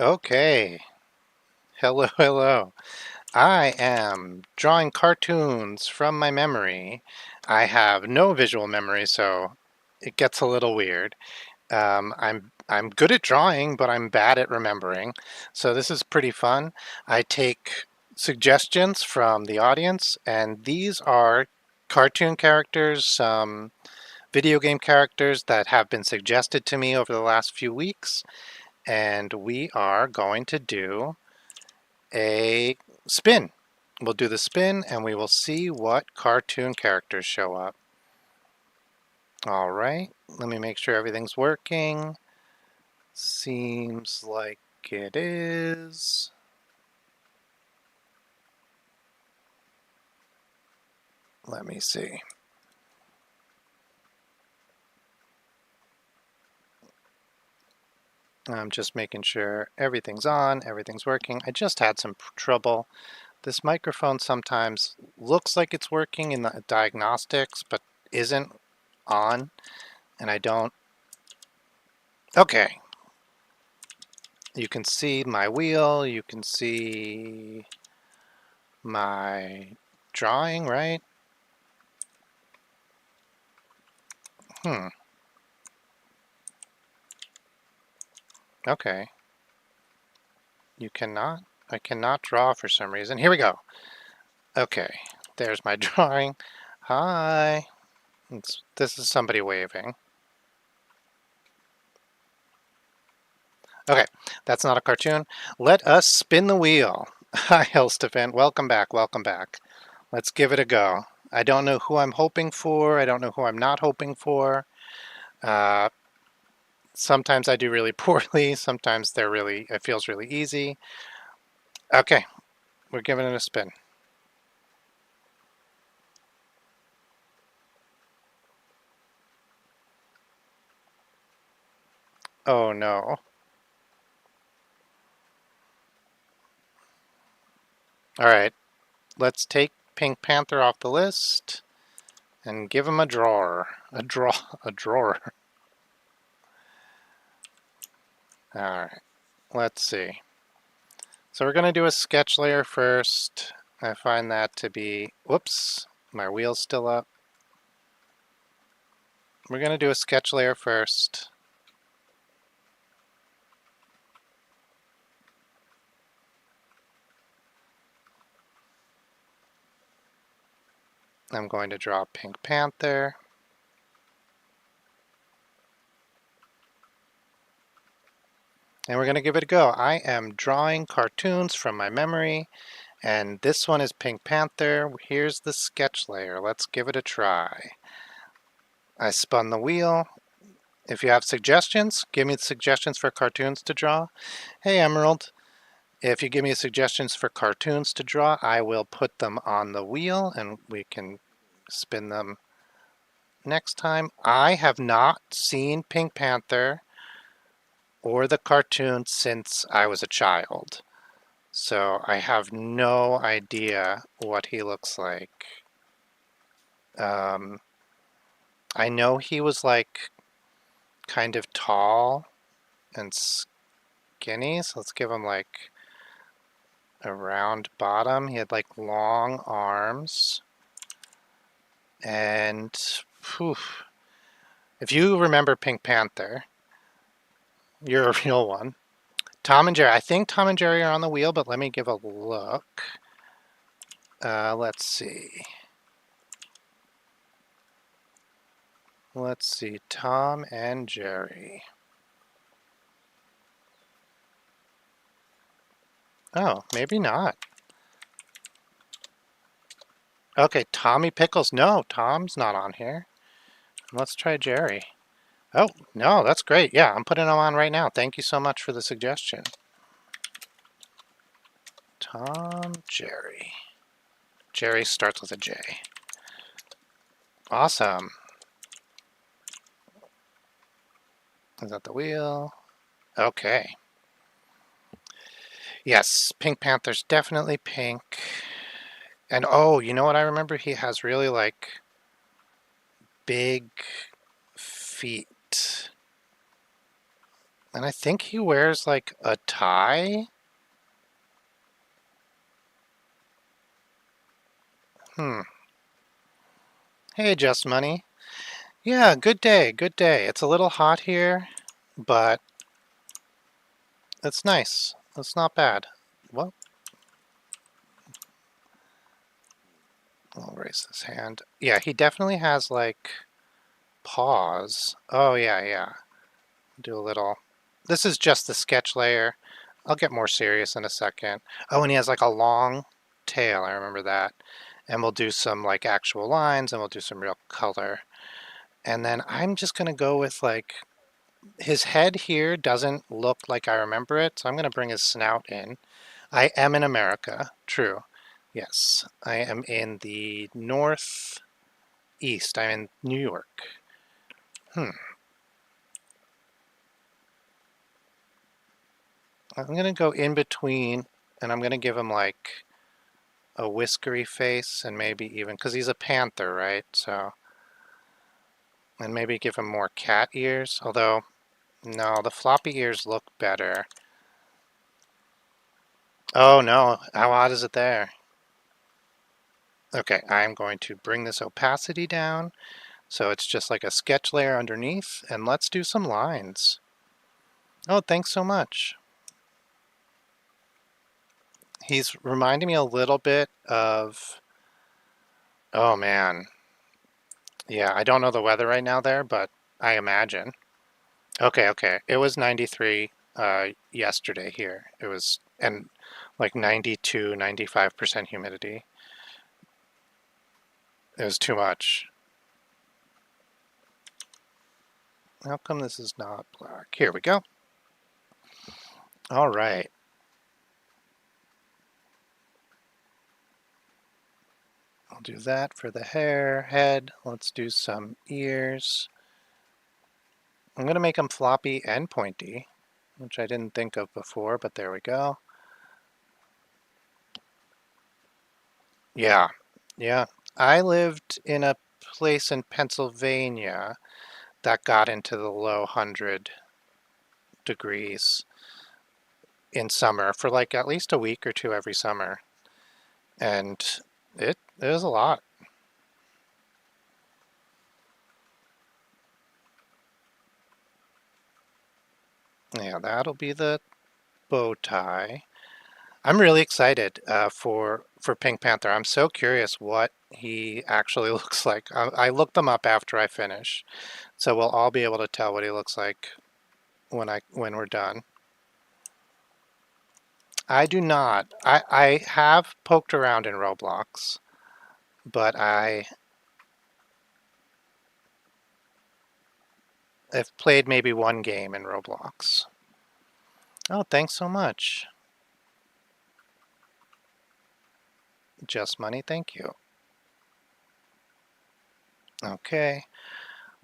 Okay. Hello, hello. I am drawing cartoons from my memory. I have no visual memory, so it gets a little weird. I'm good at drawing, but I'm bad at remembering. So this is pretty fun. I take suggestions from the audience, and these are cartoon characters, some video game characters that have been suggested to me over the last few weeks, and we are going to do a spin. We'll do the spin and we will see what cartoon characters show up. All right, let me make sure everything's working. Seems like it is. Let me see. I'm just making sure everything's on, everything's working. I just had some trouble. This microphone sometimes looks like it's working in the diagnostics, but isn't on, and I don't. Okay, you can see my wheel, you can see my drawing, right? Hmm, okay. You cannot? I cannot draw for some reason. Here we go. Okay, there's my drawing. Hi. This is somebody waving. Okay, that's not a cartoon. Let us spin the wheel. Hi, Elstefan. Welcome back, welcome back. Let's give it a go. I don't know who I'm hoping for. I don't know who I'm not hoping for. Uh, Sometimes I do really poorly. Sometimes it feels really easy. Okay, we're giving it a spin. Oh no. All right, let's take Pink Panther off the list and give him a drawer. A drawer. All right, let's see. So we're gonna do a sketch layer first. I find that to be, whoops, my wheel's still up. We're gonna do a sketch layer first. I'm going to draw Pink Panther. And we're gonna give it a go. I am drawing cartoons from my memory, and this one is Pink Panther. Here's the sketch layer. Let's give it a try. I spun the wheel. If you have suggestions, give me suggestions for cartoons to draw. Hey, Emerald. If you give me suggestions for cartoons to draw, I will put them on the wheel and we can spin them next time. I have not seen Pink Panther or the cartoon since I was a child. So I have no idea what he looks like. Um, I know he was like kind of tall and skinny, so let's give him like a round bottom. He had like long arms. And whew, if you remember Pink Panther, you're a real one. Tom and Jerry. I think Tom and Jerry are on the wheel, but let me give a look. Let's see. Let's see. Tom and Jerry. Oh, maybe not. Okay, Tommy Pickles. No, Tom's not on here. Let's try Jerry. Oh, no, that's great. Yeah, I'm putting them on right now. Thank you so much for the suggestion. Tom, Jerry. Jerry starts with a J. Awesome. Is that the wheel? Okay. Yes, Pink Panther's definitely pink. And oh, you know what I remember? He has really like big feet. And I think he wears like a tie. Hmm. Hey, Just Money. Yeah, good day, good day. It's a little hot here, but it's nice. It's not bad. Well, I'll raise this hand. Yeah, he definitely has like paws. Oh, yeah, yeah. Do a little. This is just the sketch layer. I'll get more serious in a second. Oh, and he has like a long tail. I remember that. And we'll do some like actual lines and we'll do some real color. And then I'm just going to go with like his head here doesn't look like I remember it. So I'm going to bring his snout in. I am in America. True. Yes. I am in the northeast. I'm in New York. Hmm. I'm going to go in between and I'm going to give him like a whiskery face and maybe even because he's a panther, right? So, and maybe give him more cat ears. Although, no, the floppy ears look better. Oh no, how odd is it there? Okay, I'm going to bring this opacity down so it's just like a sketch layer underneath, and let's do some lines. Oh, thanks so much. He's reminding me a little bit of, oh man, yeah, I don't know the weather right now there, but I imagine. Okay, okay. It was 93 yesterday here. It was, and like 92, 95% humidity. It was too much. How come this is not black? Here we go. All right. I'll do that for the hair, head. Let's do some ears. I'm going to make them floppy and pointy, which I didn't think of before, but there we go. Yeah, yeah. I lived in a place in Pennsylvania that got into the low 100 degrees in summer for like at least a week or two every summer. And it was a lot. Yeah, that'll be the bow tie. I'm really excited for Pink Panther. I'm so curious what he actually looks like. I looked them up after I finish, so we'll all be able to tell what he looks like when we're done. I do not. I have poked around in Roblox, but I've played maybe one game in Roblox. Oh, thanks so much. Just Money, thank you. Okay,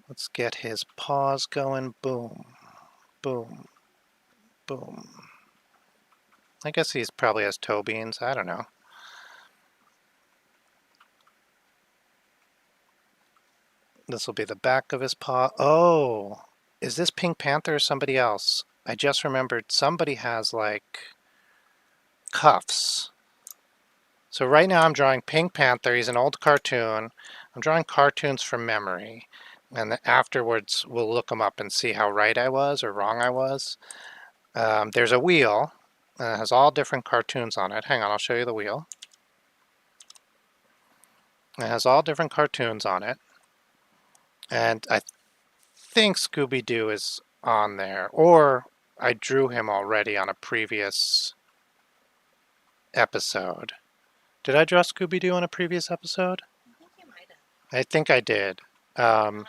let's get his paws going. Boom, boom, boom. I guess he's probably has toe beans. I don't know. This will be the back of his paw. Oh, is this Pink Panther or somebody else? I just remembered somebody has like cuffs. So right now I'm drawing Pink Panther. He's an old cartoon. I'm drawing cartoons from memory. And then afterwards we'll look them up and see how right I was or wrong I was. There's a wheel. And it has all different cartoons on it. Hang on, I'll show you the wheel. It has all different cartoons on it. And I think Scooby-Doo is on there. Or I drew him already on a previous episode. Did I draw Scooby-Doo on a previous episode? I think I did. Um,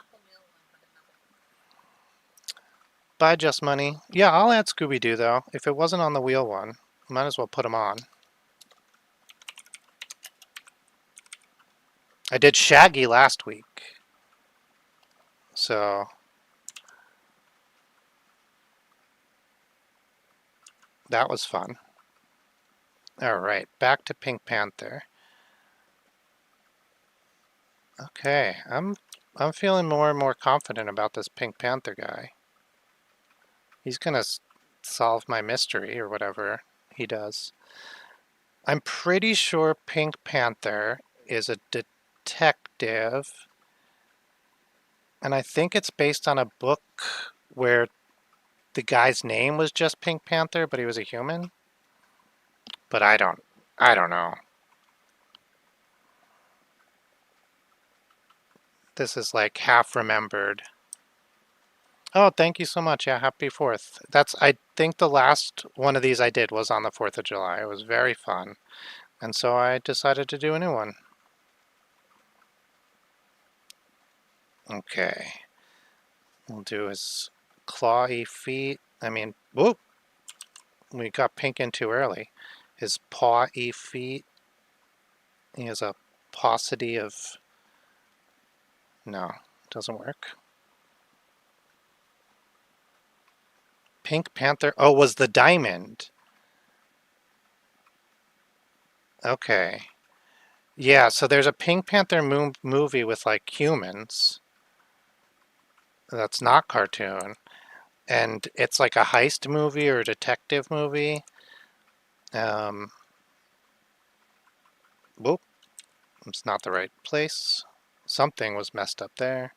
Bye, Just Money. Yeah, I'll add Scooby-Doo, though. If it wasn't on the wheel one, might as well put him on. I did Shaggy last week. So that was fun. All right, back to Pink Panther. Okay, I'm feeling more and more confident about this Pink Panther guy. He's gonna solve my mystery or whatever he does. I'm pretty sure Pink Panther is a detective, and I think it's based on a book where the guy's name was just Pink Panther, but he was a human. But I don't know. This is like half remembered. Oh, thank you so much. Yeah, happy 4th. I think the last one of these I did was on the 4th of July. It was very fun. And so I decided to do a new one. Okay. We'll do his clawy feet. I mean, whoop, we got pink in too early. His pawy feet. He has a paucity of. No, doesn't work. Pink Panther. Oh, was the diamond. Okay. Yeah, so there's a Pink Panther movie with like humans that's not cartoon, and it's like a heist movie or a detective movie. Um, whoop, it's not the right place. Something was messed up there.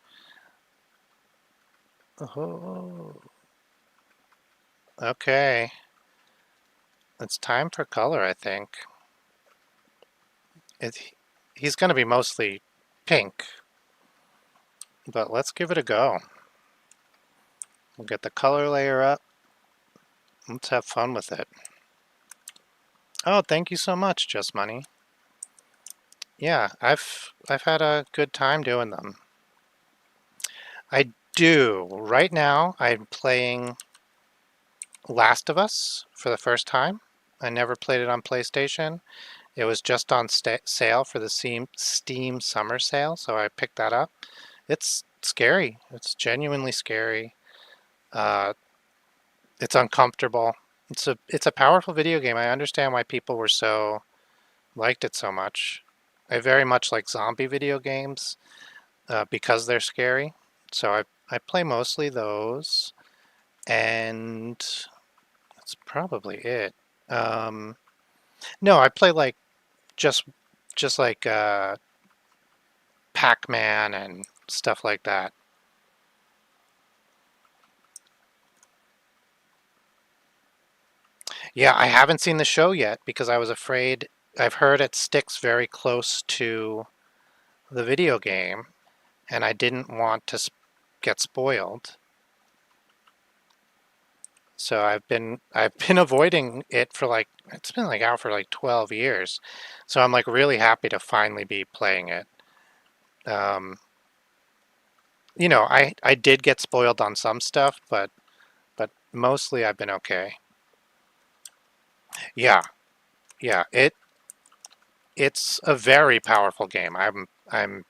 Oh, okay. It's time for color, I think. It, he's going to be mostly pink, but let's give it a go. We'll get the color layer up. Let's have fun with it. Oh, thank you so much, Just Money. Yeah, I've had a good time doing them. I do. Right now, I'm playing Last of Us for the first time. I never played it on PlayStation. It was just on sale for the Steam summer sale, so I picked that up. It's scary. It's genuinely scary. Uh, it's uncomfortable. It's a powerful video game. I understand why people were so liked it so much. I very much like zombie video games because they're scary. So I play mostly those, and that's probably it. Um, no, I play like just just like Pac-Man and stuff like that. Yeah, I haven't seen the show yet because I was afraid. I've heard it sticks very close to the video game, and I didn't want to get spoiled. So I've been avoiding it for like it's been like out for like 12 years. So I'm like really happy to finally be playing it. Um, I did get spoiled on some stuff, but mostly I've been okay. Yeah, yeah. It's a very powerful game. I'm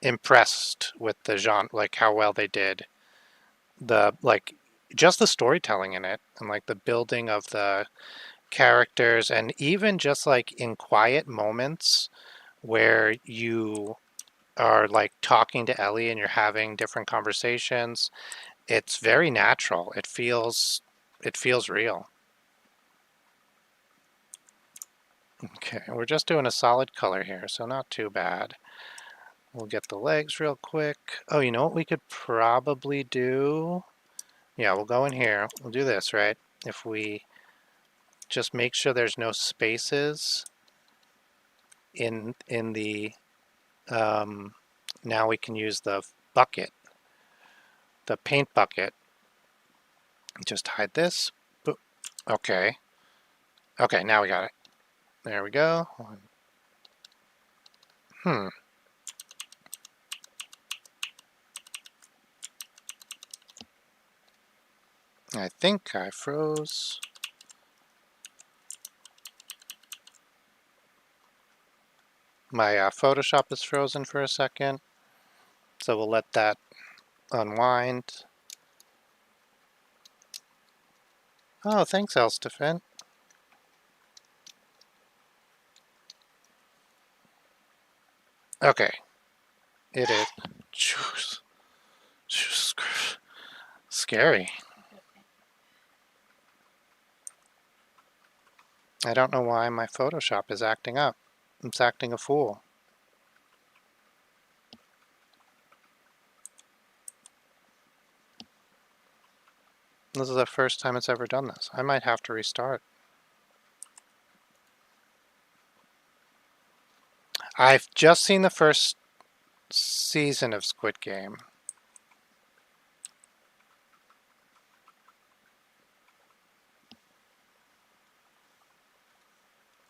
impressed with the genre, like how well they did like just the storytelling in it and like the building of the characters and even just like in quiet moments where you are like talking to Ellie and you're having different conversations. It's very natural. It feels real. Okay, we're just doing a solid color here, so not too bad. We'll get the legs real quick. Oh, you know what we could probably do? Yeah, we'll go in here. We'll do this, right? If we just make sure there's no spaces in the now we can use the bucket, the paint bucket. Just hide this. Okay. Okay, now we got it. There we go. Hmm. I think I froze. My Photoshop is frozen for a second, so we'll let that unwind. Oh, thanks, Elstefan. Okay, it is. Jeez. Scary. I don't know why my Photoshop is acting up. It's acting a fool. This is the first time it's ever done this. I might have to restart. I've just seen the first season of Squid Game.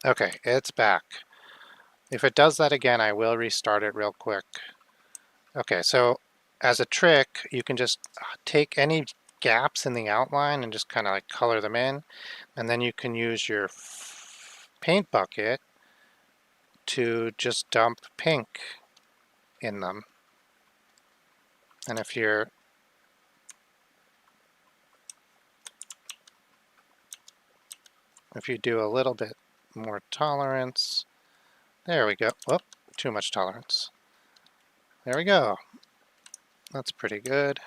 Okay, it's back. If it does that again, I will restart it real quick. Okay, so as a trick, you can just take any gaps in the outline and just kind of like color them in. And then you can use your paint bucket to just dump pink in them. And if you do a little bit more tolerance, there we go. Whoop, too much tolerance. There we go. That's pretty good.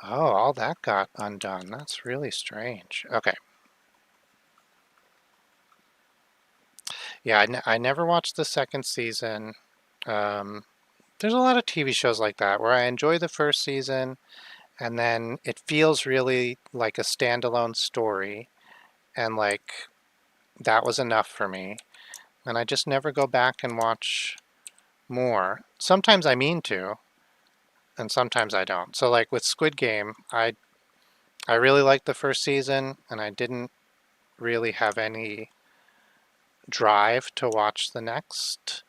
Oh, all that got undone. That's really strange. Okay. Yeah, I never watched the second season. Um, there's a lot of TV shows like that where I enjoy the first season and then it feels really like a standalone story and like that was enough for me. And I just never go back and watch more. Sometimes I mean to, and sometimes I don't. So like with Squid Game, I really liked the first season and I didn't really have any drive to watch the next.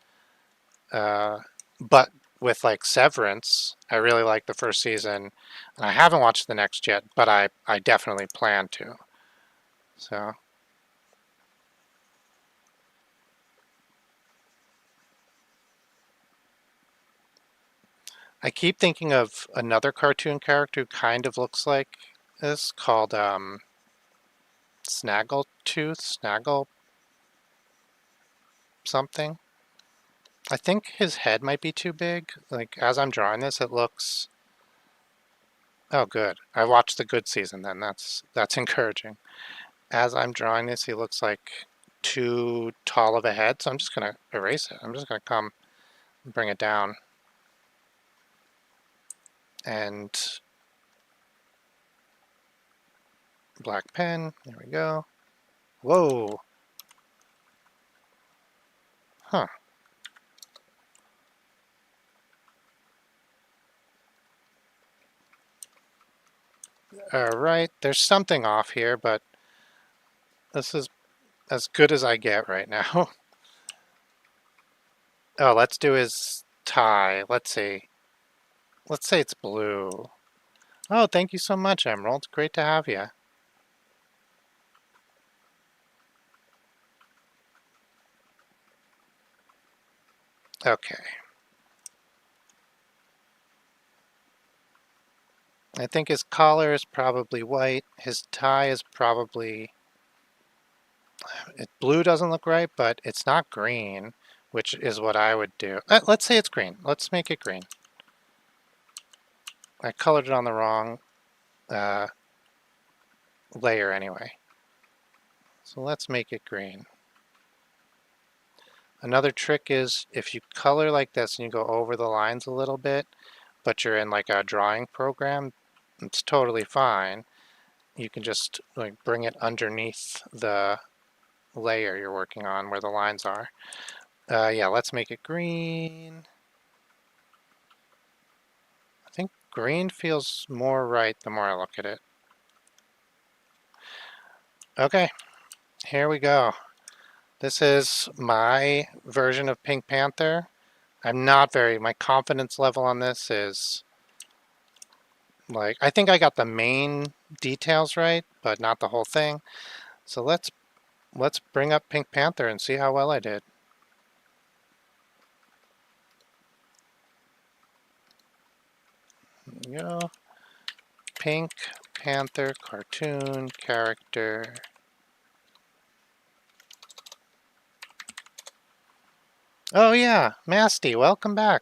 But with like Severance, I really like the first season, and I haven't watched the next yet, but I definitely plan to. So I keep thinking of another cartoon character who kind of looks like this, called Snaggletooth, Snaggle something. I think his head might be too big. Like as I'm drawing this, it looks. Oh, good. I watched the good season then. That's encouraging. As I'm drawing this, he looks like too tall of a head, so I'm just gonna erase it. I'm just gonna come and bring it down. And black pen, there we go. Whoa, huh. All right, there's something off here, but this is as good as I get right now. Oh, let's do his tie. Let's see. Let's say it's blue. Oh, thank you so much, Emerald. Great to have you. Okay. I think his collar is probably white. His tie is probably... Blue doesn't look right, but it's not green, which is what I would do. Let's say it's green. Let's make it green. I colored it on the wrong uh, layer anyway. So let's make it green. Another trick is if you color like this and you go over the lines a little bit, but you're in like a drawing program, it's totally fine. You can just like bring it underneath the layer you're working on where the lines are. Yeah, let's make it green. I think green feels more right the more I look at it. Okay, here we go. This is my version of Pink Panther. My confidence level on this is like, I think I got the main details right, but not the whole thing. So let's bring up Pink Panther and see how well I did. Here we go. Pink Panther cartoon character. Oh yeah, Masty, welcome back.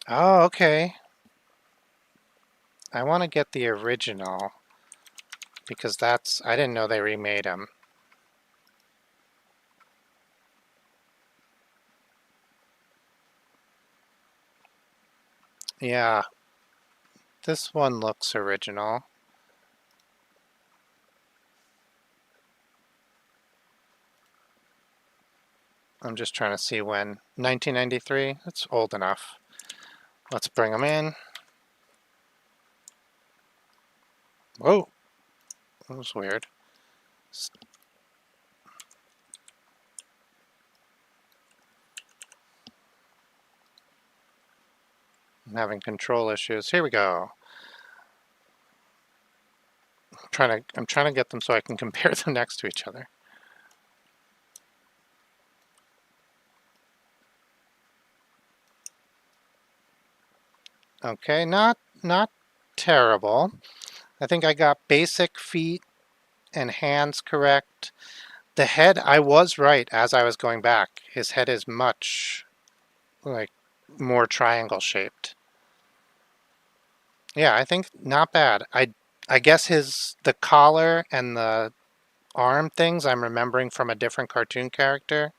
Oh, okay. I want to get the original because I didn't know they remade him. Yeah, this one looks original. I'm just trying to see when. 1993? It's old enough. Let's bring them in. Whoa, that was weird. I'm having control issues. Here we go. I'm trying to get them so I can compare them next to each other. Okay, not terrible. I think I got basic feet and hands correct. The head, I was right as I was going back. His head is much like more triangle shaped. Yeah, I think not bad. I guess the collar and the arm things I'm remembering from a different cartoon character.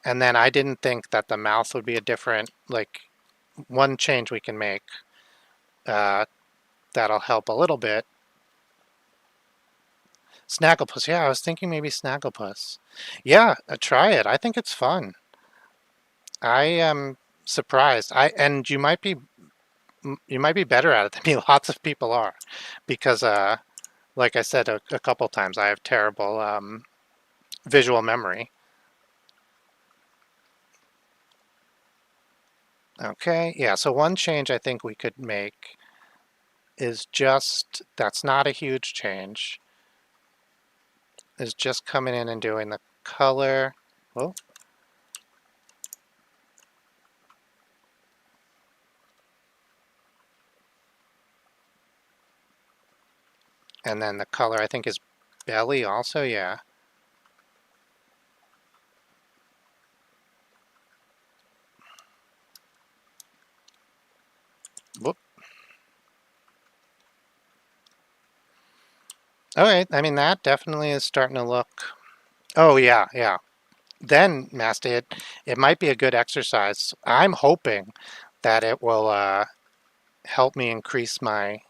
And then I didn't think that the mouth would be a different, like, one change we can make. Uh, that'll help a little bit. Snagglepuss, yeah, I was thinking maybe Snagglepuss. Yeah, try it. I think it's fun. I am surprised. And you might be better at it than me. Lots of people are, because like I said a couple times, I have terrible visual memory. Okay, yeah. So one change I think we could make is just that's not a huge change. Is just coming in and doing the color. Oh, and then the color I think is belly also. Yeah. Whoop. Okay, I mean that definitely is starting to look. Oh yeah, yeah. Then, Master, it might be a good exercise. I'm hoping that it will help me increase my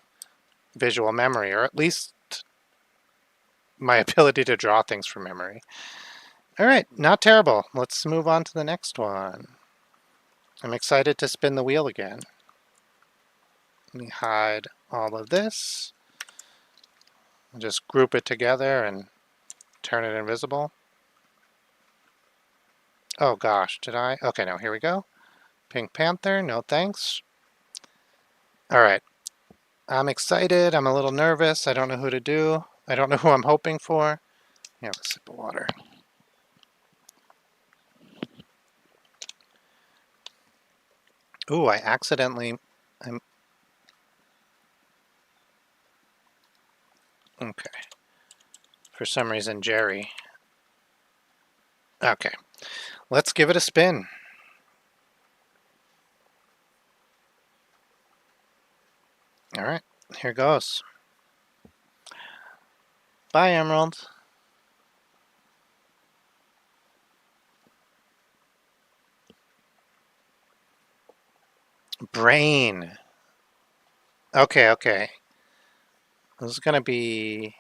visual memory, or at least my ability to draw things from memory. All right, not terrible. Let's move on to the next one. I'm excited to spin the wheel again. Let me hide all of this. Just group it together and turn it invisible. Oh gosh, did I? Okay, no, here we go. Pink Panther, no thanks. All right, I'm excited. I'm a little nervous. I don't know who to do. I don't know who I'm hoping for. Have a sip of water. Ooh, I accidentally. I'm okay. For some reason, Jerry. Okay, let's give it a spin. All right, here goes. Bye, Emerald. Brain. Okay, okay. This is gonna be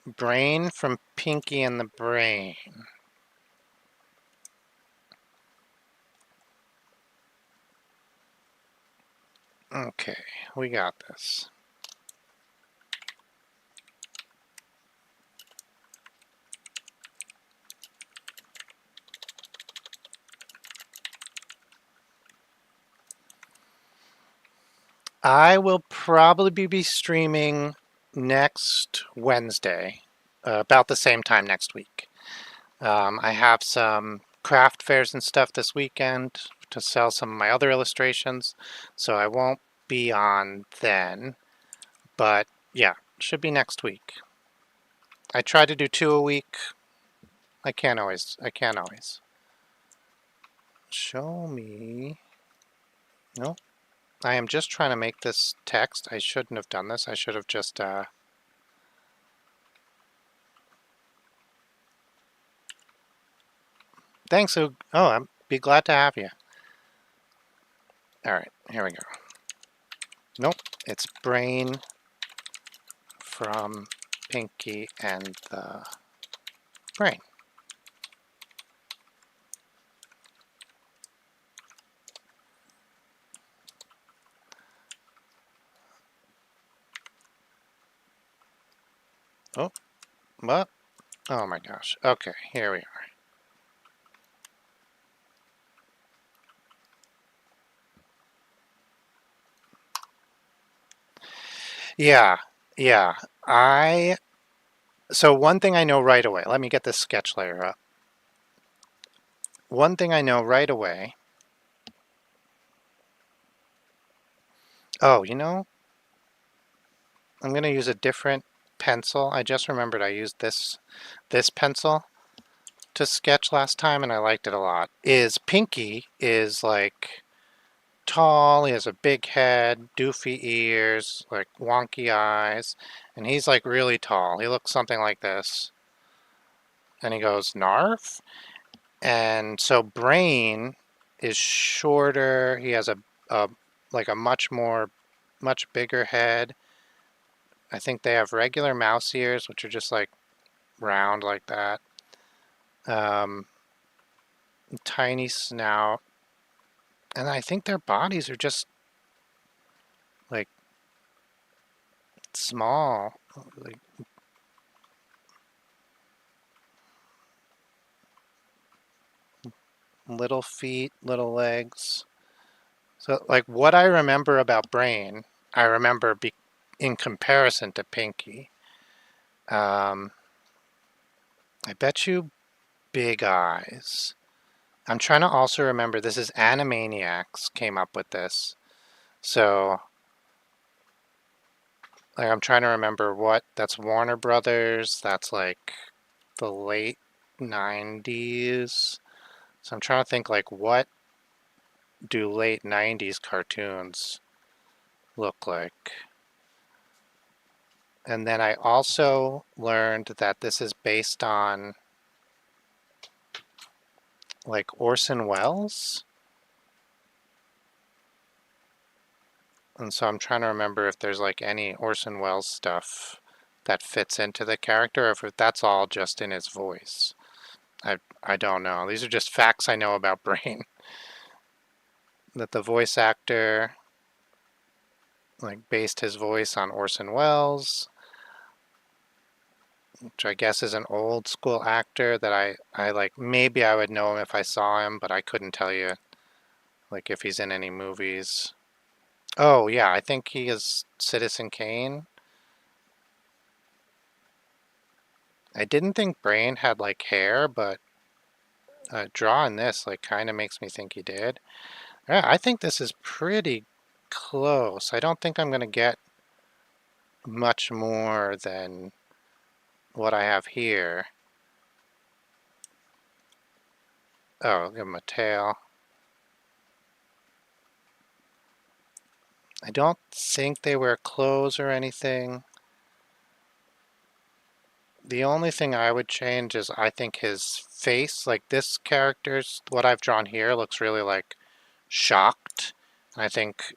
Brain from Pinky and the Brain. Okay, we got this. I will probably be streaming next Wednesday, about the same time next week. I have some craft fairs and stuff this weekend to sell some of my other illustrations, so I won't be on then. But yeah, should be next week. I try to do 2 a week. I can't always. I can't always. Show me. No, I am just trying to make this text. I shouldn't have done this. I should have just. Thanks. Oh, I'd be glad to have you. All right, here we go. Nope, it's Brain from Pinky and the Brain. Oh, what? Oh my gosh. Okay, here we are. Yeah, yeah. So one thing I know right away, let me get this sketch layer up. One thing I know right away. Oh, I'm going to use a different pencil. I just remembered I used this pencil to sketch last time and I liked it a lot. Pinky is like tall, he has a big head, doofy ears, like wonky eyes, and he's like really tall. He looks something like this. And he goes, "Narf?" And so Brain is shorter. He has a like a much bigger head. I think they have regular mouse ears, which are just like round like that. Um, Tiny snout, and I think their bodies are just like small, like little feet, little legs. So, like what I remember about Brain, I remember in comparison to Pinky. Um, I bet you big eyes. I'm trying to also remember. This is Animaniacs came up with this, so like I'm trying to remember what that's Warner Brothers. That's like the late 90s. So I'm trying to think like what do late 90s cartoons look like? And then I also learned that this is based on like Orson Welles. And so I'm trying to remember if there's like any Orson Welles stuff that fits into the character, or if that's all just in his voice. I don't know. These are just facts I know about Brain. That the voice actor like based his voice on Orson Welles, which I guess is an old school actor that I like. Maybe I would know him if I saw him, but I couldn't tell you like if he's in any movies. Oh yeah, I think he is Citizen Kane. I didn't think Brain had like hair, but drawing this like kind of makes me think he did. Yeah, I think this is pretty close. I don't think I'm gonna get much more than what I have here. Oh, give him a tail. I don't think they wear clothes or anything. The only thing I would change is I think his face, like this character's, what I've drawn here looks really like shocked. I think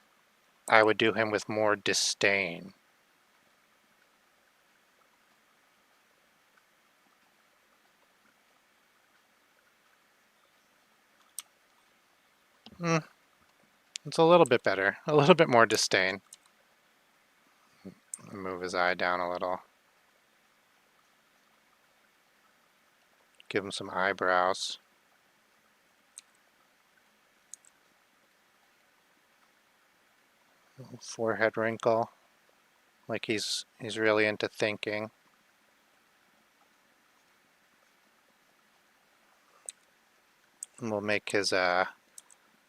I would do him with more disdain. Hmm, it's a little bit better, a little bit more disdain. Move his eye down a little. Give him some eyebrows. Forehead wrinkle, like he's really into thinking. And we'll make his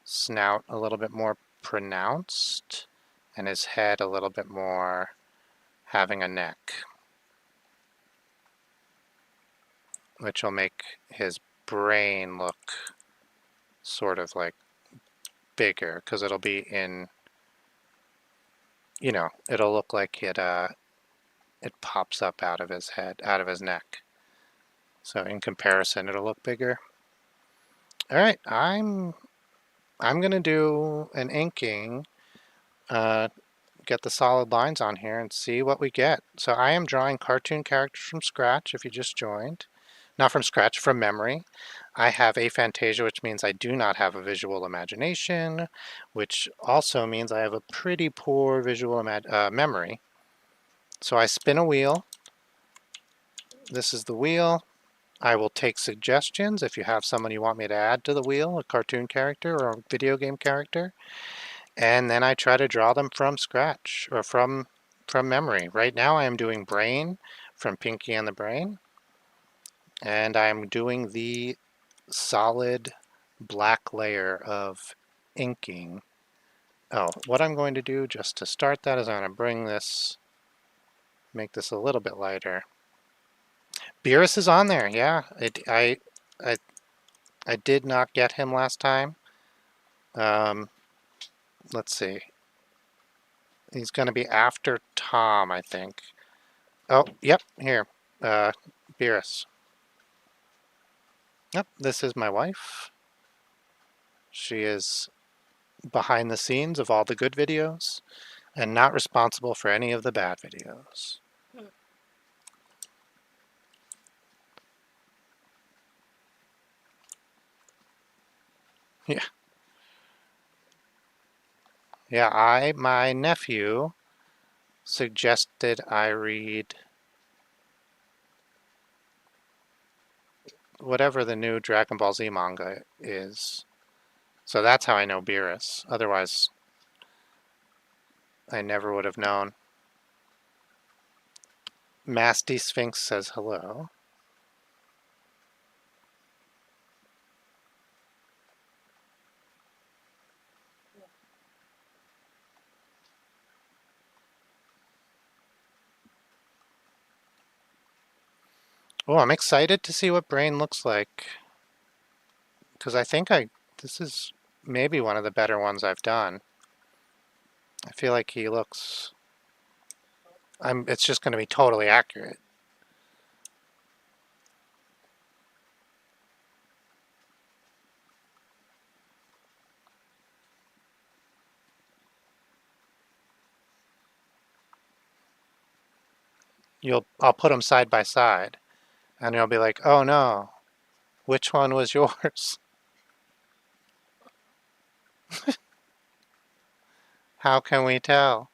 snout a little bit more pronounced, and his head a little bit more having a neck, which will make his brain look sort of like bigger because it'll be in, it'll look like it pops up out of his head, out of his neck. So in comparison, it'll look bigger. All right, I'm going to do an inking, uh, get the solid lines on here and see what we get. So I am drawing cartoon characters from scratch if you just joined. Not from scratch, from memory. I have aphantasia, which means I do not have a visual imagination, which also means I have a pretty poor visual memory. So I spin a wheel. This is the wheel. I will take suggestions if you have someone you want me to add to the wheel, a cartoon character or a video game character, and then I try to draw them from scratch or from memory. Right now I am doing Brain from Pinky and the Brain, and I'm doing the solid black layer of inking. Oh, what I'm going to do just to start that is I'm going to bring this, make this a little bit lighter. Beerus is on there, yeah. I I did not get him last time. Um, let's see. He's going to be after Tom, I think. Oh, yep, here. Uh, Beerus. Yep, this is my wife. She is behind the scenes of all the good videos and not responsible for any of the bad videos. Yeah, yeah. My nephew suggested I read whatever the new Dragon Ball Z manga is. So that's how I know Beerus. Otherwise, I never would have known. Masty Sphinx says hello. Oh, I'm excited to see what Brain looks like. Because this is maybe one of the better ones I've done. I feel like he looks, it's just going to be totally accurate. I'll put them side by side and you'll be like, oh no, which one was yours? How can we tell?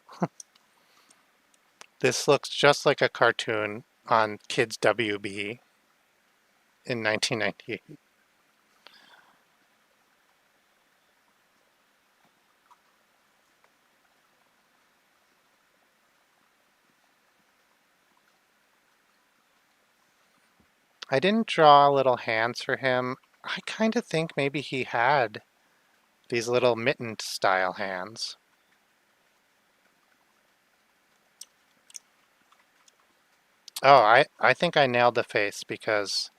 This looks just like a cartoon on Kids WB in 1998. I didn't draw little hands for him. I kind of think maybe he had these little mitten style hands. Oh, I think I nailed the face because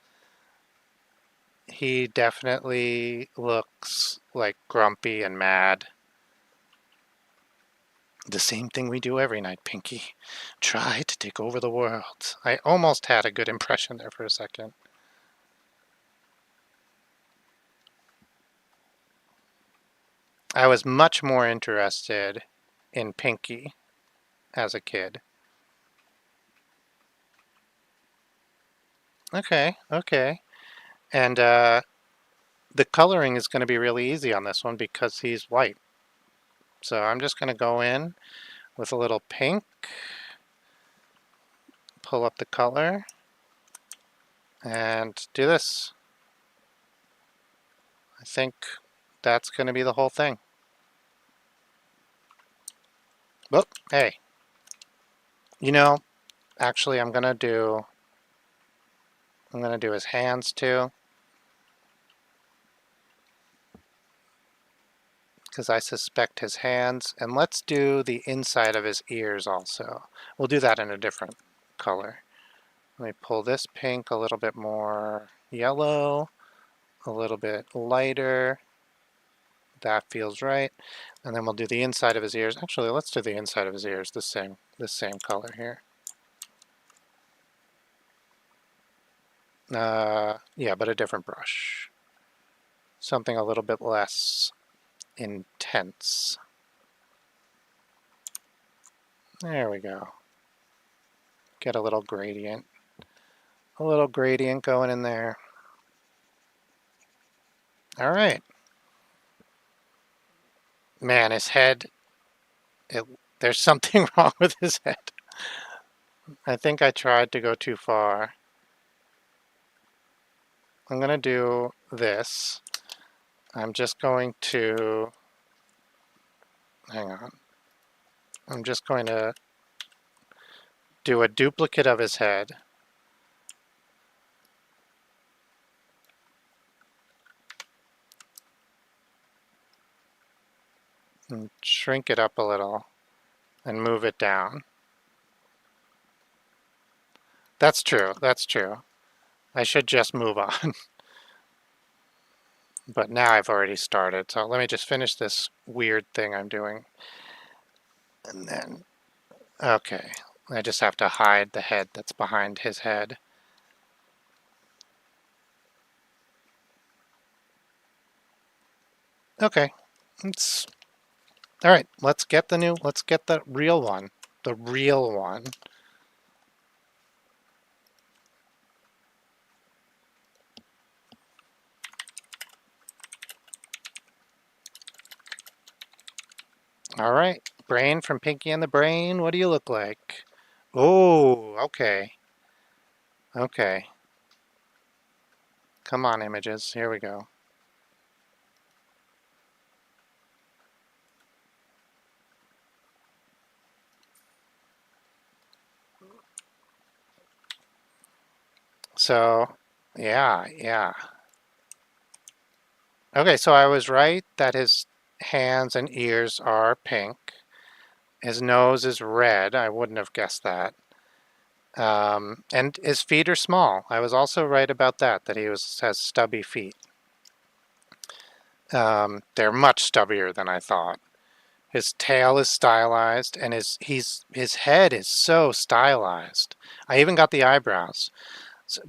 he definitely looks like grumpy and mad. The same thing we do every night, Pinky. Try to take over the world. I almost had a good impression there for a second. I was much more interested in Pinky as a kid. Okay, okay. And the coloring is going to be really easy on this one because he's white. So I'm just going to go in with a little pink, pull up the color, and do this. I think that's going to be the whole thing. Whoop, hey. You know, actually I'm going to do his hands too. Because I suspect his hands. And let's do the inside of his ears also. We'll do that in a different color. Let me pull this pink a little bit more yellow, a little bit lighter. That feels right. And then we'll do the inside of his ears. Actually, let's do the inside of his ears, this same color here. Yeah, but a different brush. Something a little bit less intense. There we go. Get a little gradient. A little gradient going in there. All right. Man, his head, there's something wrong with his head. I think I tried to go too far. I'm going to do this. I'm just going to, hang on. I'm just going to do a duplicate of his head. And shrink it up a little and move it down. That's true. That's true. I should just move on. But now I've already started. So let me just finish this weird thing I'm doing. And then, okay. I just have to hide the head that's behind his head. Okay. All right. Let's get the real one. The real one. All right. Brain from Pinky and the Brain. What do you look like? Oh, okay. Okay. Come on, images. Here we go. So, yeah. Okay, so I was right that his hands and ears are pink. His nose is red. I wouldn't have guessed that. And his feet are small. I was also right about that he has stubby feet. They're much stubbier than I thought. His tail is stylized, and his head is so stylized. I even got the eyebrows,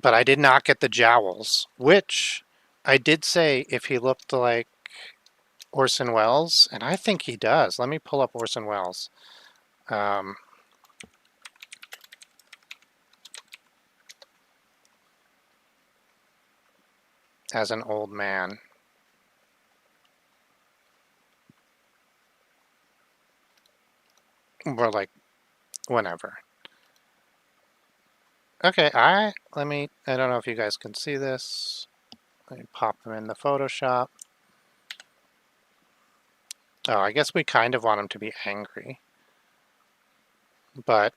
but I did not get the jowls, which I did say if he looked like Orson Welles, and I think he does. Let me pull up Orson Welles. As an old man. Or like, whenever. Okay, I don't know if you guys can see this. Let me pop them in the Photoshop. Oh, I guess we kind of want him to be angry. But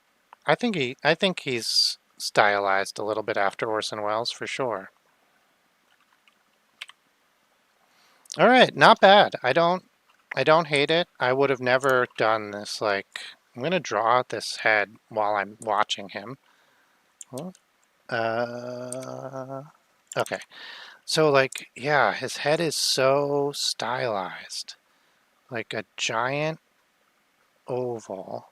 I think he's stylized a little bit after Orson Welles for sure. All right, not bad. I don't hate it. I would have never done this. Like, I'm gonna draw this head while I'm watching him. Okay. So like, yeah, his head is so stylized. Like a giant oval,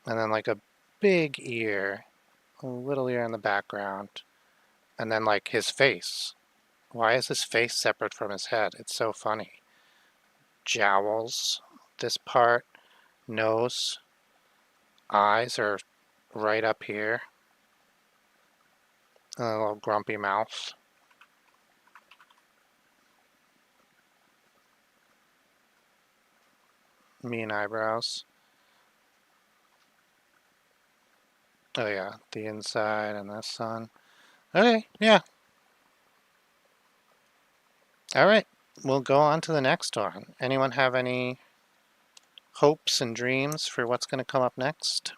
and then like a big ear, a little ear in the background, and then like his face. Why is his face separate from his head? It's so funny. Jowls, this part, nose, eyes are right up here. A little grumpy mouth. Mean eyebrows. Oh yeah, the inside and the sun. Okay, yeah. All right, we'll go on to the next one. Anyone have any hopes and dreams for what's going to come up next?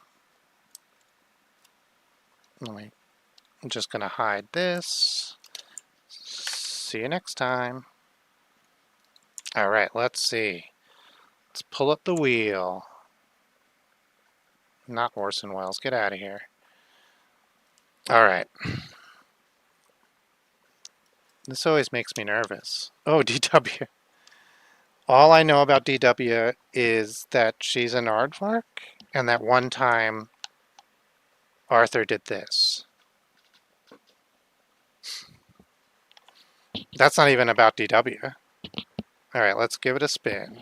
I'm just going to hide this. See you next time. All right, let's see. Let's pull up the wheel. Not Orson Welles. Get out of here. All right. This always makes me nervous. Oh, DW. All I know about DW is that she's an aardvark, and that one time Arthur did this. That's not even about DW. All right, let's give it a spin.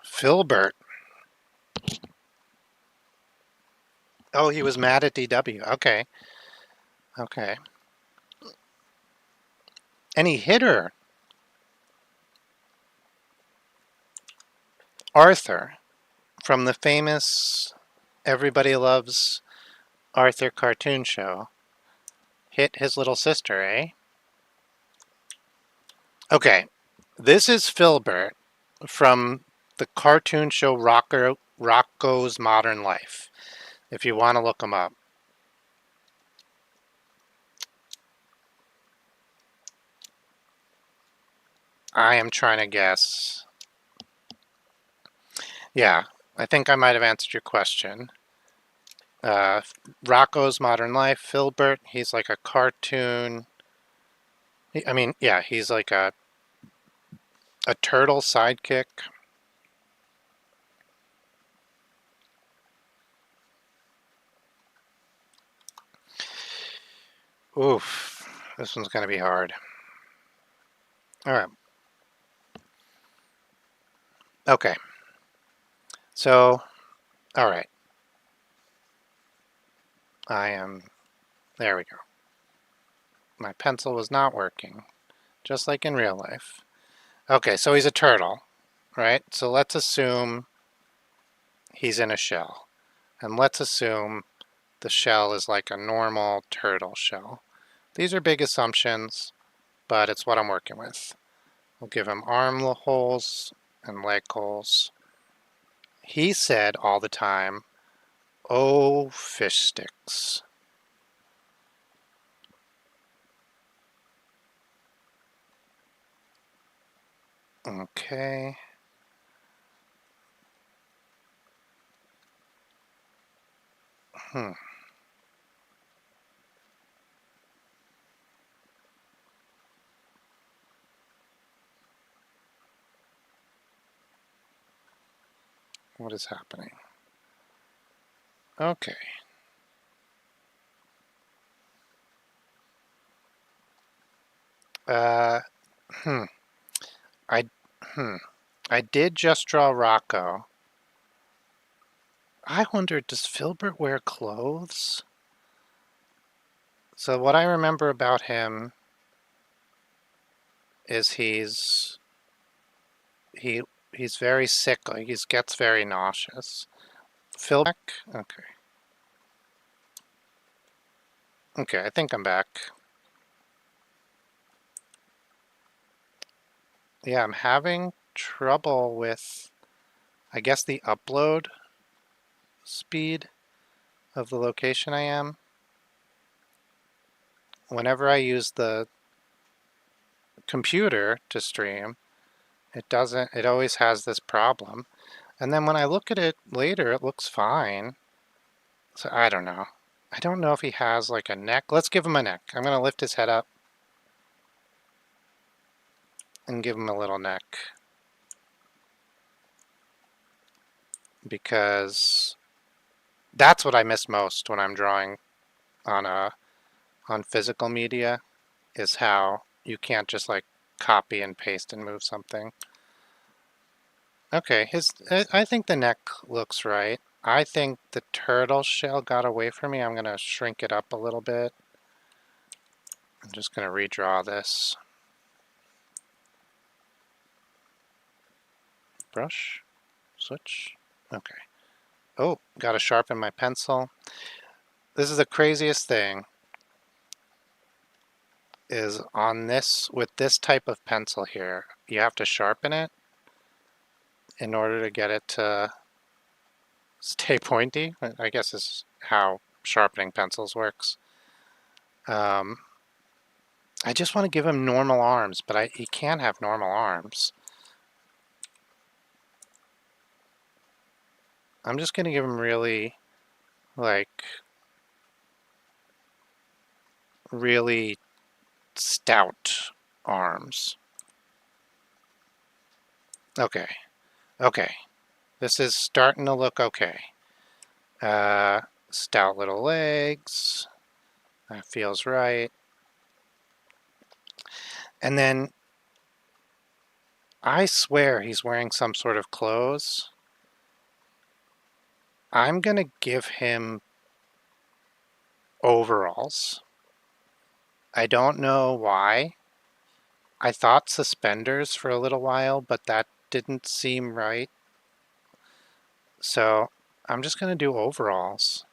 Filbert. Oh, he was mad at DW. Okay. Okay. And he hit her. Arthur from the famous Everybody Loves Arthur cartoon show hit his little sister, eh? Okay. This is Filbert from the cartoon show Rocco's Modern Life, if you want to look him up. I am trying to guess. Yeah, I think I might have answered your question. Uh, Rocco's Modern Life, Filbert, he's like a cartoon. I mean, yeah, he's like a turtle sidekick. Oof, this one's going to be hard. All right. Okay. So, all right. There we go. My pencil was not working, just like in real life. Okay, so he's a turtle, right? So let's assume he's in a shell. And let's assume the shell is like a normal turtle shell. These are big assumptions, but it's what I'm working with. We'll give him arm holes and leg holes. He said all the time, "Oh, fish sticks." Okay. Hmm. What is happening? Okay. Uh, hmm. I, hmm. I did just draw Rocco. I wonder, does Filbert wear clothes? So what I remember about him is he he's very sickly. He gets very nauseous. Filbert? Okay. Okay, I think I'm back. Yeah, I'm having trouble with, I guess, the upload speed of the location I am. Whenever I use the computer to stream, it always has this problem. And then when I look at it later, it looks fine. So I don't know. I don't know if he has like a neck. Let's give him a neck. I'm going to lift his head up and give him a little neck. Because that's what I miss most when I'm drawing on physical media, is how you can't just like copy and paste and move something. Okay, I think the neck looks right. I think the turtle shell got away from me. I'm gonna shrink it up a little bit. I'm just gonna redraw this. Brush, switch, okay. Oh, gotta sharpen my pencil. This is the craziest thing, is on this, with this type of pencil here, you have to sharpen it in order to get it to stay pointy. I guess is how sharpening pencils works. Um, I just want to give him normal arms, but he can't have normal arms. I'm just going to give him really, like, really stout arms. Okay, okay. This is starting to look okay. Uh, Stout little legs. That feels right. And then I swear he's wearing some sort of clothes. I'm gonna give him overalls. I don't know why. I thought suspenders for a little while, but that didn't seem right. So I'm just gonna do overalls.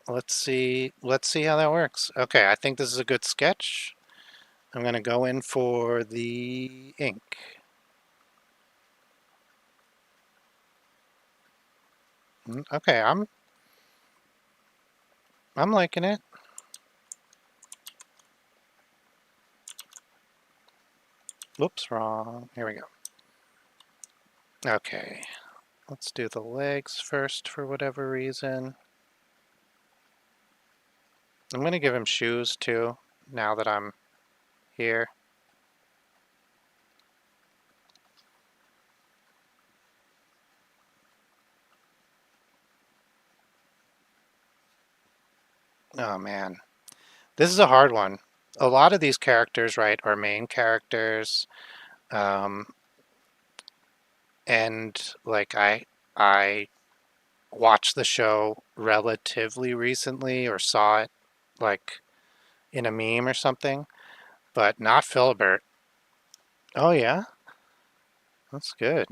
Let's see how that works. Okay, I think this is a good sketch. I'm gonna go in for the ink. Okay, I'm liking it. Whoops, wrong. Here we go. Okay, let's do the legs first for whatever reason. I'm gonna give him shoes too, now that I'm here. Oh man, this is a hard one. A lot of these characters, right, are main characters, um, and like I watched the show relatively recently or saw it like in a meme or something, but not Philibert. Oh yeah, that's good.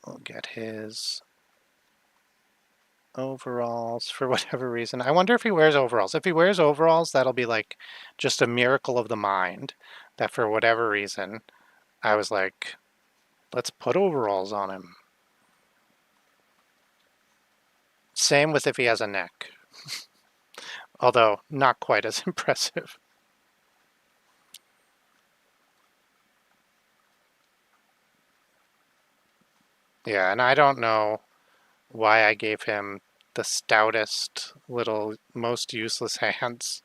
We'll get his overalls for whatever reason. I wonder if he wears overalls. If he wears overalls, that'll be like just a miracle of the mind that for whatever reason I was like, let's put overalls on him. Same with if he has a neck, although not quite as impressive. Yeah, and I don't know why I gave him the stoutest, little, most useless hands,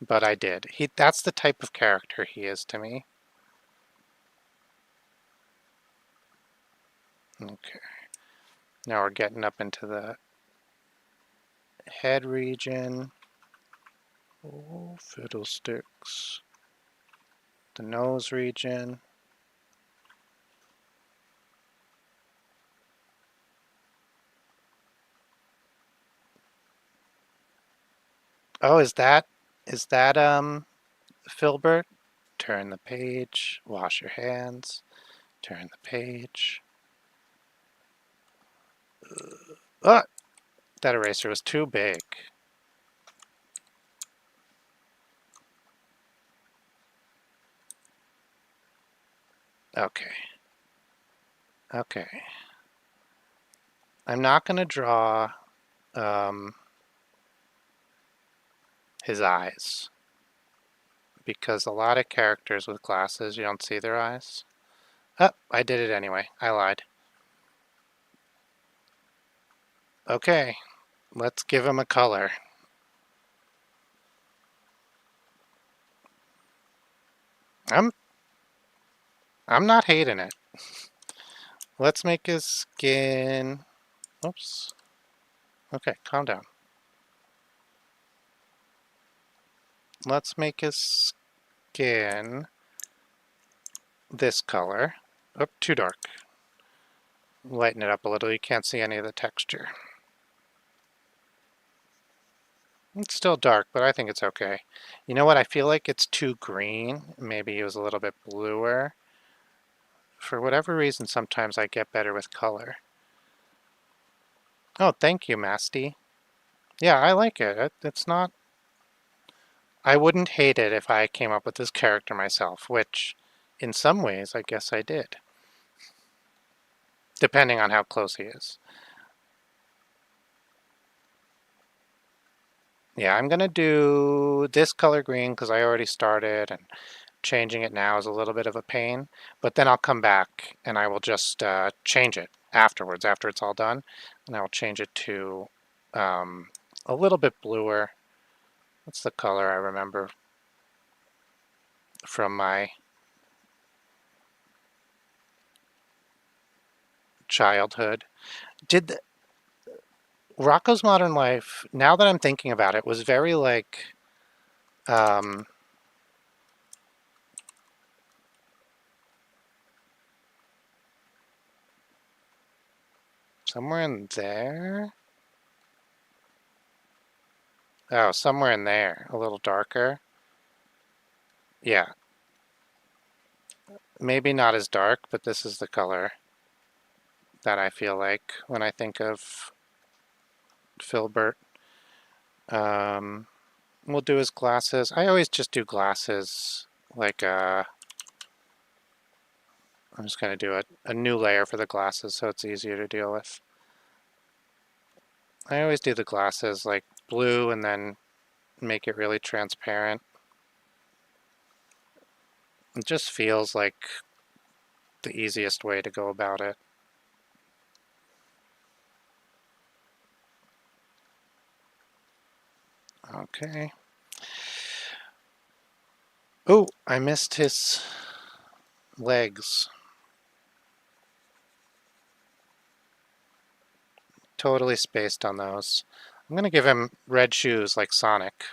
but I did. That's the type of character he is to me. Okay, now we're getting up into the head region. Oh, fiddlesticks. The nose region. Oh, is that Filbert? Turn the page, wash your hands, turn the page. Oh, that eraser was too big. Okay, okay. I'm not going to draw um, his eyes because a lot of characters with glasses, you don't see their eyes. Oh, I did it anyway. I lied. Okay, let's give him a color. I'm I'm not hating it. Let's make his skin. Oops. Okay, calm down. Let's make his skin this color. Oh, too dark. Lighten it up a little. You can't see any of the texture. It's still dark, but I think it's okay. You know what? I feel like it's too green. Maybe it was a little bit bluer. For whatever reason, sometimes I get better with color. Oh, thank you, Masty. Yeah, I like it. It's not... I wouldn't hate it if I came up with this character myself, which, in some ways, I guess I did. Depending on how close he is. Yeah, I'm gonna do this color green because I already started, and changing it now is a little bit of a pain. But then I'll come back and I will just change it afterwards, after it's all done, and I'll change it to a little bit bluer. That's the color I remember from my childhood. Did the, Rocco's Modern Life, now that I'm thinking about it, was very like um, somewhere in there? Oh, somewhere in there, a little darker. Yeah, maybe not as dark, but this is the color that I feel like when I think of Filbert. Um, we'll do his glasses. I always just do glasses like I'm just going to do a new layer for the glasses so it's easier to deal with. I always do the glasses like blue and then make it really transparent. It just feels like the easiest way to go about it. Okay. Oh, I missed his legs. Totally spaced on those. I'm going to give him red shoes like Sonic.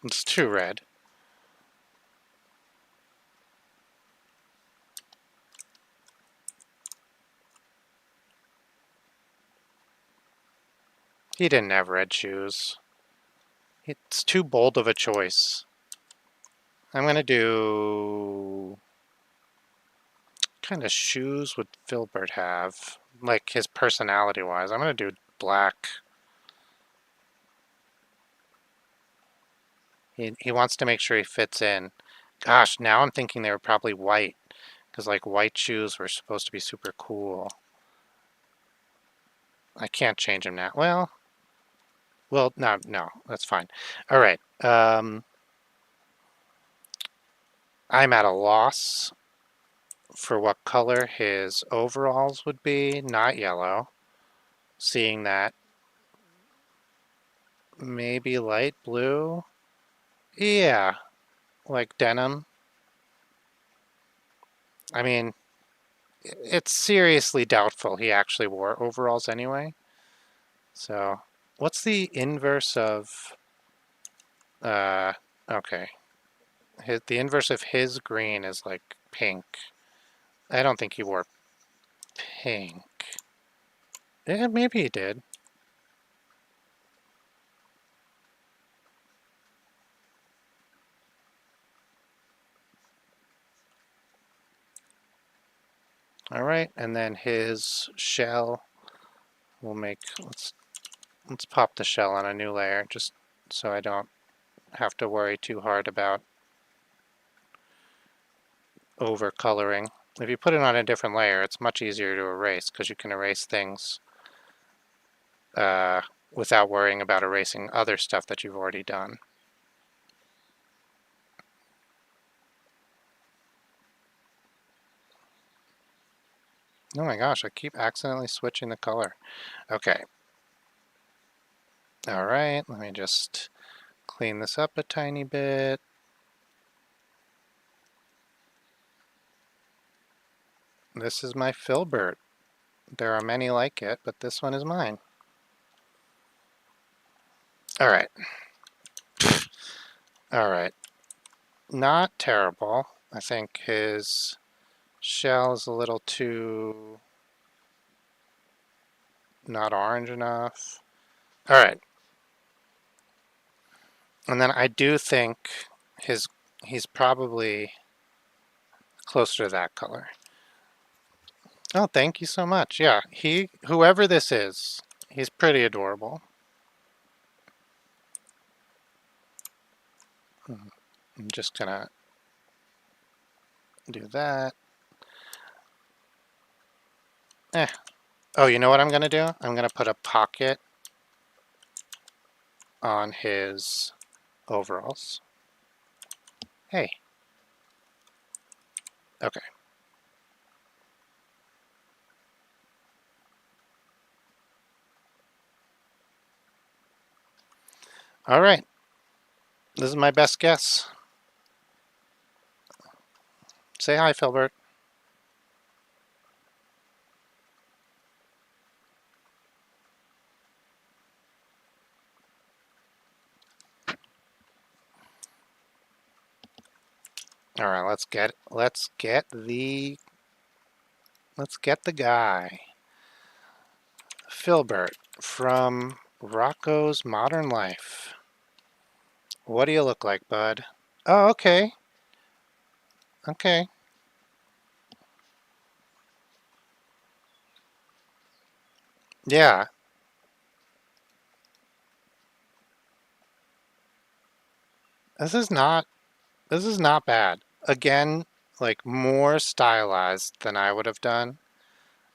It's too red. He didn't have red shoes. It's too bold of a choice. I'm going to do... What kind of shoes would Filbert have? Like his personality-wise. I'm going to do black. He wants to make sure he fits in. Gosh, now I'm thinking they were probably white. Because like white shoes were supposed to be super cool. I can't change him now. Well, no, that's fine. All right. I'm at a loss for what color his overalls would be. Not yellow. Seeing that, maybe light blue. Yeah, like denim. I mean, it's seriously doubtful he actually wore overalls anyway. So, what's the inverse of, uh, okay. The inverse of his green is like pink. I don't think he wore pink. Yeah, maybe he did. All right, and then his shell, we'll make, let's pop the shell on a new layer just so I don't have to worry too hard about over coloring. If you put it on a different layer, it's much easier to erase because you can erase things uh, without worrying about erasing other stuff that you've already done. Oh my gosh, I keep accidentally switching the color. Okay. All right, let me just clean this up a tiny bit. This is my filbert. There are many like it, but this one is mine. All right. All right. Not terrible. I think his shell is a little too not orange enough. All right. And then I do think his he's probably closer to that color. Oh, thank you so much. Yeah, whoever this is, he's pretty adorable. I'm just gonna do that. Eh. Oh, you know what I'm gonna do? I'm gonna put a pocket on his overalls. Hey. Okay. All right. This is my best guess. Say hi, Filbert. All right, let's get the guy. Filbert from Rocco's Modern Life. What do you look like, bud? Oh, okay. Okay. Yeah. This is not this is not bad. Again, like more stylized than I would have done.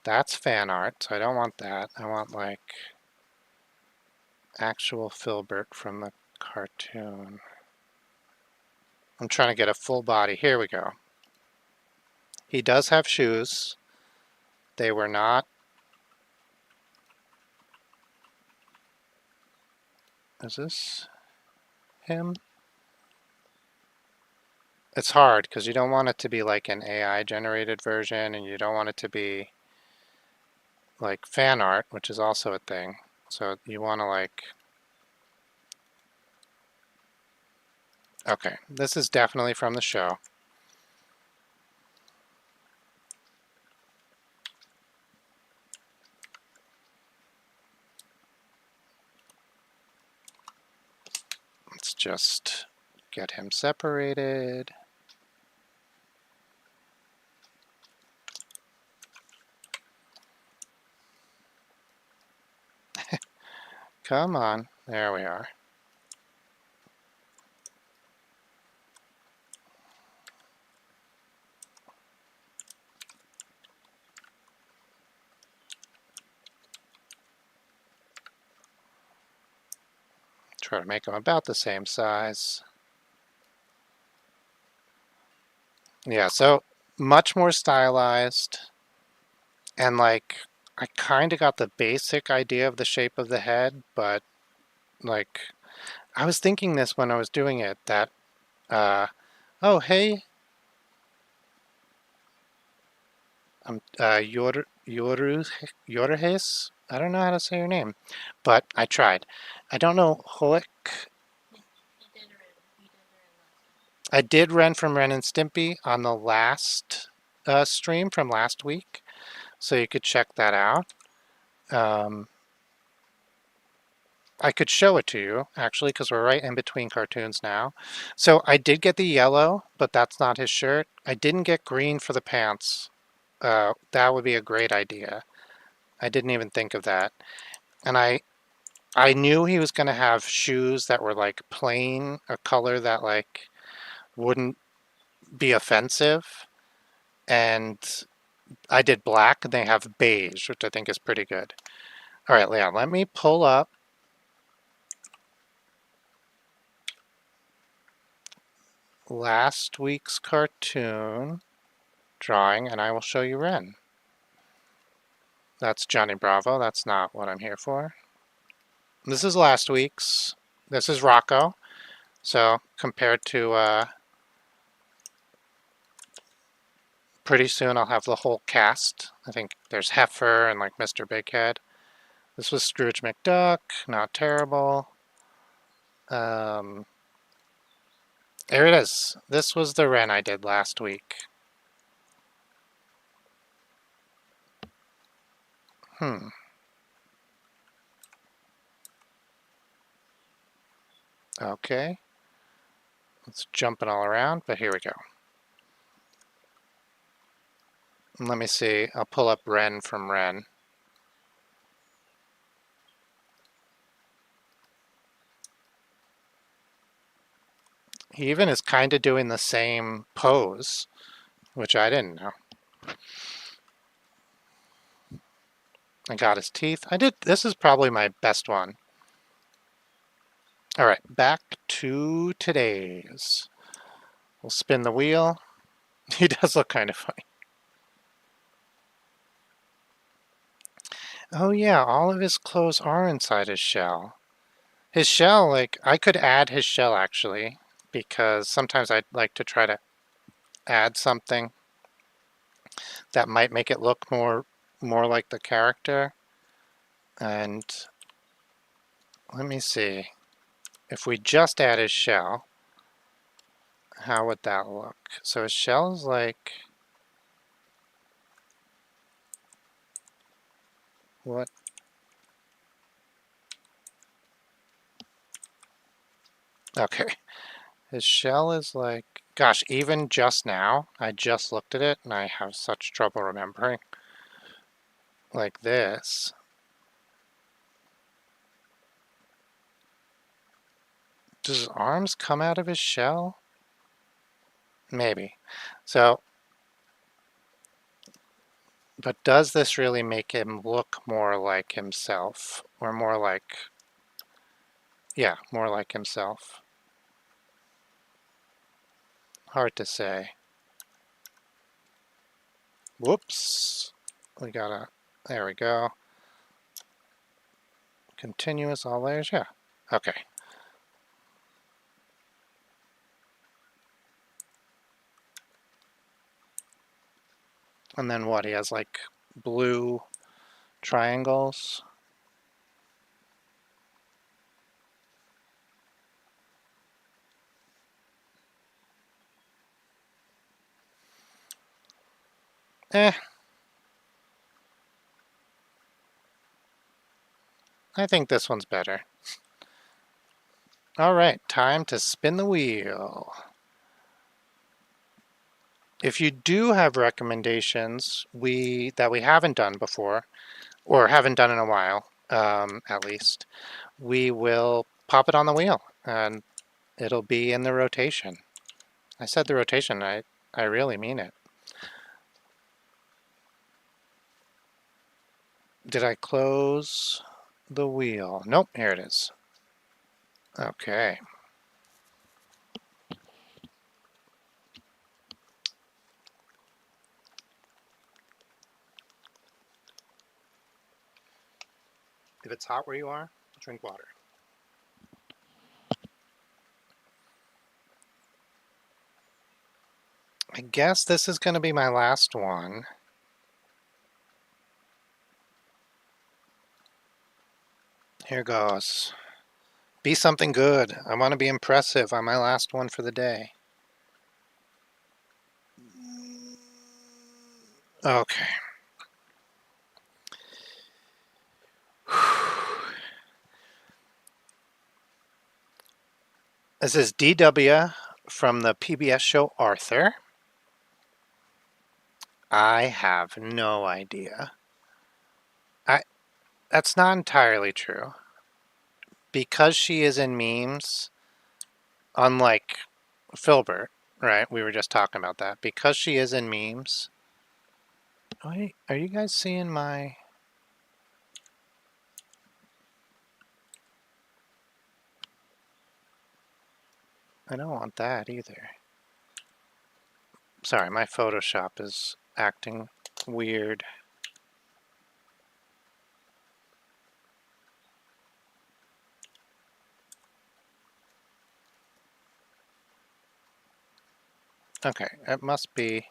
That's fan art, so I don't want that. I want like actual Filbert from the cartoon. I'm trying to get a full body. Here we go. He does have shoes. They were not. Is this him? It's hard because you don't want it to be like an AI generated version and you don't want it to be like fan art, which is also a thing. So you want to like, okay, this is definitely from the show. Let's just get him separated. Come on, there we are. Try to make them about the same size. Yeah, so much more stylized. And like, I kind of got the basic idea of the shape of the head, but like, I was thinking this when I was doing it that, oh, hey, I'm Yorhes. I don't know how to say your name, but I tried. I don't know Hoek. I did Ren from Ren and Stimpy on the last stream from last week, so you could check that out. Um, I could show it to you actually because we're right in between cartoons now. So I did get the yellow, but that's not his shirt. I didn't get green for the pants. That would be a great idea. I didn't even think of that. And I knew he was going to have shoes that were like plain, a color that like wouldn't be offensive. And I did black and they have beige, which I think is pretty good. All right, Leon, let me pull up last week's cartoon drawing and I will show you Ren. That's Johnny Bravo. That's not what I'm here for. This is last week's. This is Rocco. So compared to pretty soon I'll have the whole cast. I think there's Heifer and like Mr. Bighead. This was Scrooge McDuck. Not terrible. Um, there it is. This was the Ren I did last week. Hmm. Okay. It's jumping all around, but here we go. Let me see. I'll pull up Ren from Ren. He even is kind of doing the same pose, which I didn't know. I got his teeth. I did. This is probably my best one. All right, back to today's. We'll spin the wheel. He does look kind of funny. Oh yeah, all of his clothes are inside his shell. His shell, like, I could add his shell actually, because sometimes I'd like to try to add something that might make it look more like the character. And let me see. If we just add his shell, how would that look? So his shell is like, what? Okay. His shell is like, gosh, even just now, I just looked at it and I have such trouble remembering. Like this. Does his arms come out of his shell? Maybe. So, but does this really make him look more like himself? Or more like, yeah, more like himself? Hard to say. Whoops. We gotta, there we go. Continuous all layers, yeah. Okay. And then what? He has like blue triangles. Eh, I think this one's better. All right, time to spin the wheel. If you do have recommendations that we haven't done before, or haven't done in a while, at least, we will pop it on the wheel, and it'll be in the rotation. I said the rotation, I really mean it. Did I close the wheel? Nope, here it is. Okay. If it's hot where you are, drink water. I guess this is going to be my last one. Here goes. Be something good. I want to be impressive on my last one for the day. Okay. This is DW from the PBS show Arthur. I have no idea. That's not entirely true. Because she is in memes, unlike Filbert, right? We were just talking about that. Because she is in memes. Wait, are you guys seeing my... I don't want that either. Sorry, my Photoshop is acting weird. Okay, it must be...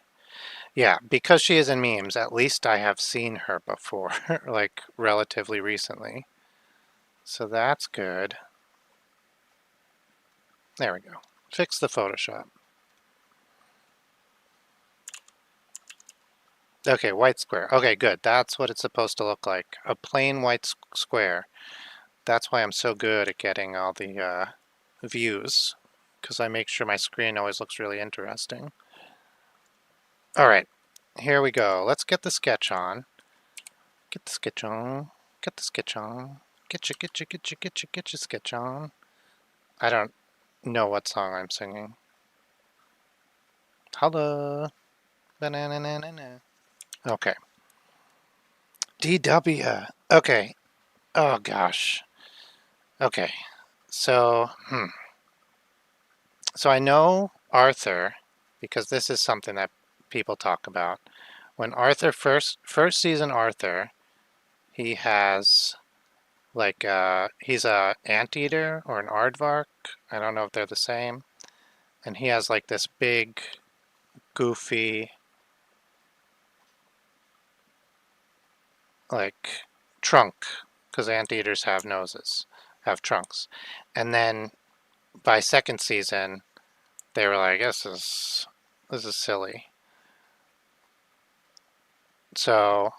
Yeah, because she is in memes, at least I have seen her before, like relatively recently. So that's good. There we go. Fix the Photoshop. Okay, white square. Okay, good. That's what it's supposed to look like. A plain white square. That's why I'm so good at getting all the views, because I make sure my screen always looks really interesting. All right, here we go. Let's get the sketch on. Get the sketch on. Get the sketch on. Get your sketch on. I don't know what song I'm singing. Holla. Banana. Okay. DW. Okay. Oh gosh. Okay. So, So I know Arthur, because this is something that people talk about. When Arthur first season Arthur, he has like he's a anteater or an aardvark. I don't know if they're the same. And he has like this big, goofy, like trunk, because anteaters have noses, have trunks. And then by second season, they were like, this is silly. So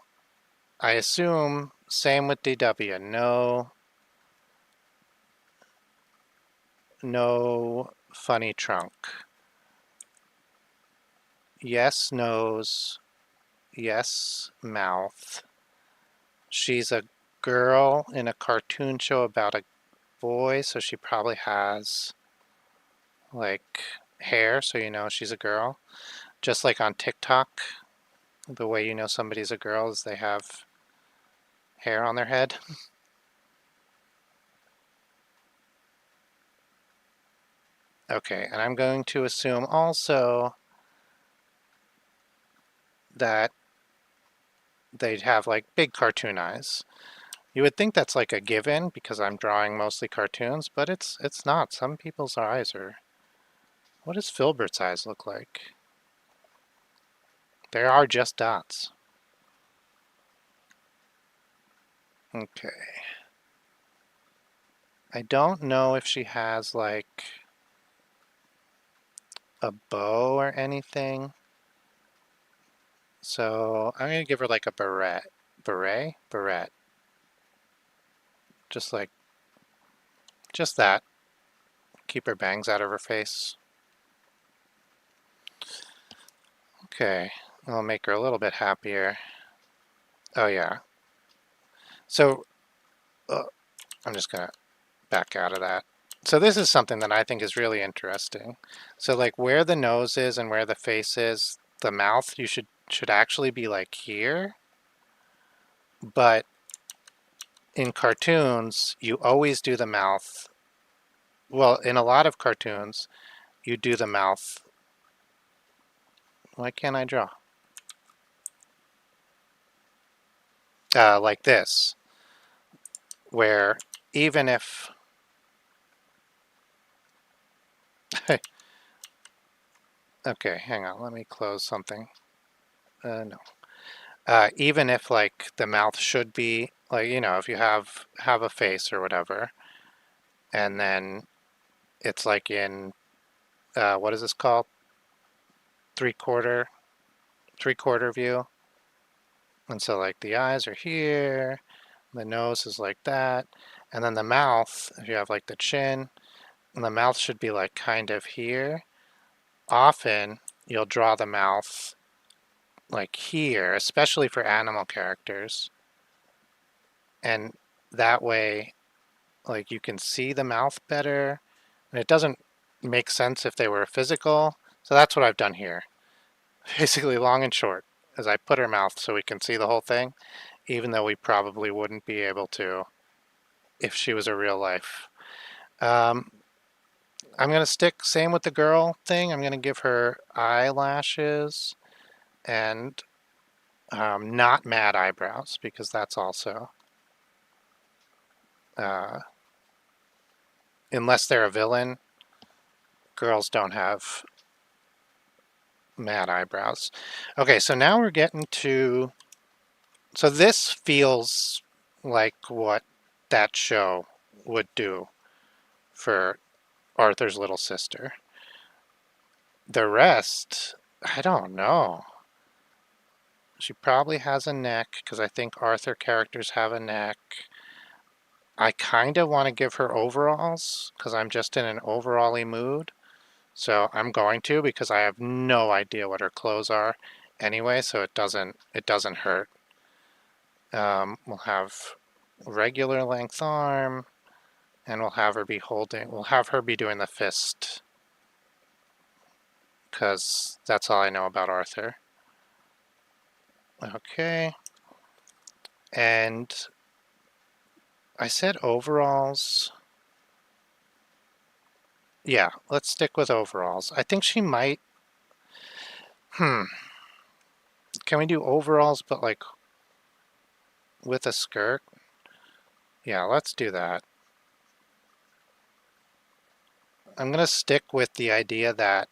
I assume same with DW. No funny trunk. Yes nose. Yes mouth. She's a girl in a cartoon show about a boy, so she probably has like hair, so you know she's a girl. Just like on TikTok, the way you know somebody's a girl is they have hair on their head. Okay, and I'm going to assume also that they'd have like big cartoon eyes. You would think that's like a given because I'm drawing mostly cartoons, but it's not. Some people's eyes are. What does Filbert's eyes look like? They are just dots. Okay. I don't know if she has like a bow or anything. So I'm gonna give her like a beret. Beret? Beret. Just like, just that. Keep her bangs out of her face. Okay. I'll make her a little bit happier. Oh yeah. So I'm just gonna back out of that. So this is something that I think is really interesting. So like where the nose is and where the face is, the mouth you should actually be like here. But in cartoons, you always do the mouth. Well, in a lot of cartoons, you do the mouth. Why can't I draw? Like this, where even if okay, hang on, let me close something. No. Even if like the mouth should be like if you have a face or whatever, and then it's like in what is this called? Three quarter view, and so like the eyes are here, the nose is like that, and then the mouth. If you have like the chin, and the mouth should be like kind of here. Often you'll draw the mouth like here, especially for animal characters, and that way like you can see the mouth better, and it doesn't make sense if they were physical. So that's what I've done here. Basically, long and short, is I put her mouth so we can see the whole thing, even though we probably wouldn't be able to if she was a real life. Um, I'm going to stick, same with the girl thing, I'm going to give her eyelashes and not mad eyebrows, because that's also, uh, unless they're a villain, girls don't have mad eyebrows. Okay, so now we're getting to, so this feels like what that show would do for Arthur's little sister. The rest, I don't know. She probably has a neck, because I think Arthur characters have a neck. I kind of want to give her overalls, because I'm just in an overall-y mood. So I'm going to, because I have no idea what her clothes are anyway, so it doesn't hurt. We'll have regular length arm, and we'll have her be doing the fist, because that's all I know about Arthur. Okay. And I said overalls. Yeah, let's stick with overalls. I think she might. Hmm. Can we do overalls, but like with a skirt? Yeah, let's do that. I'm gonna stick with the idea that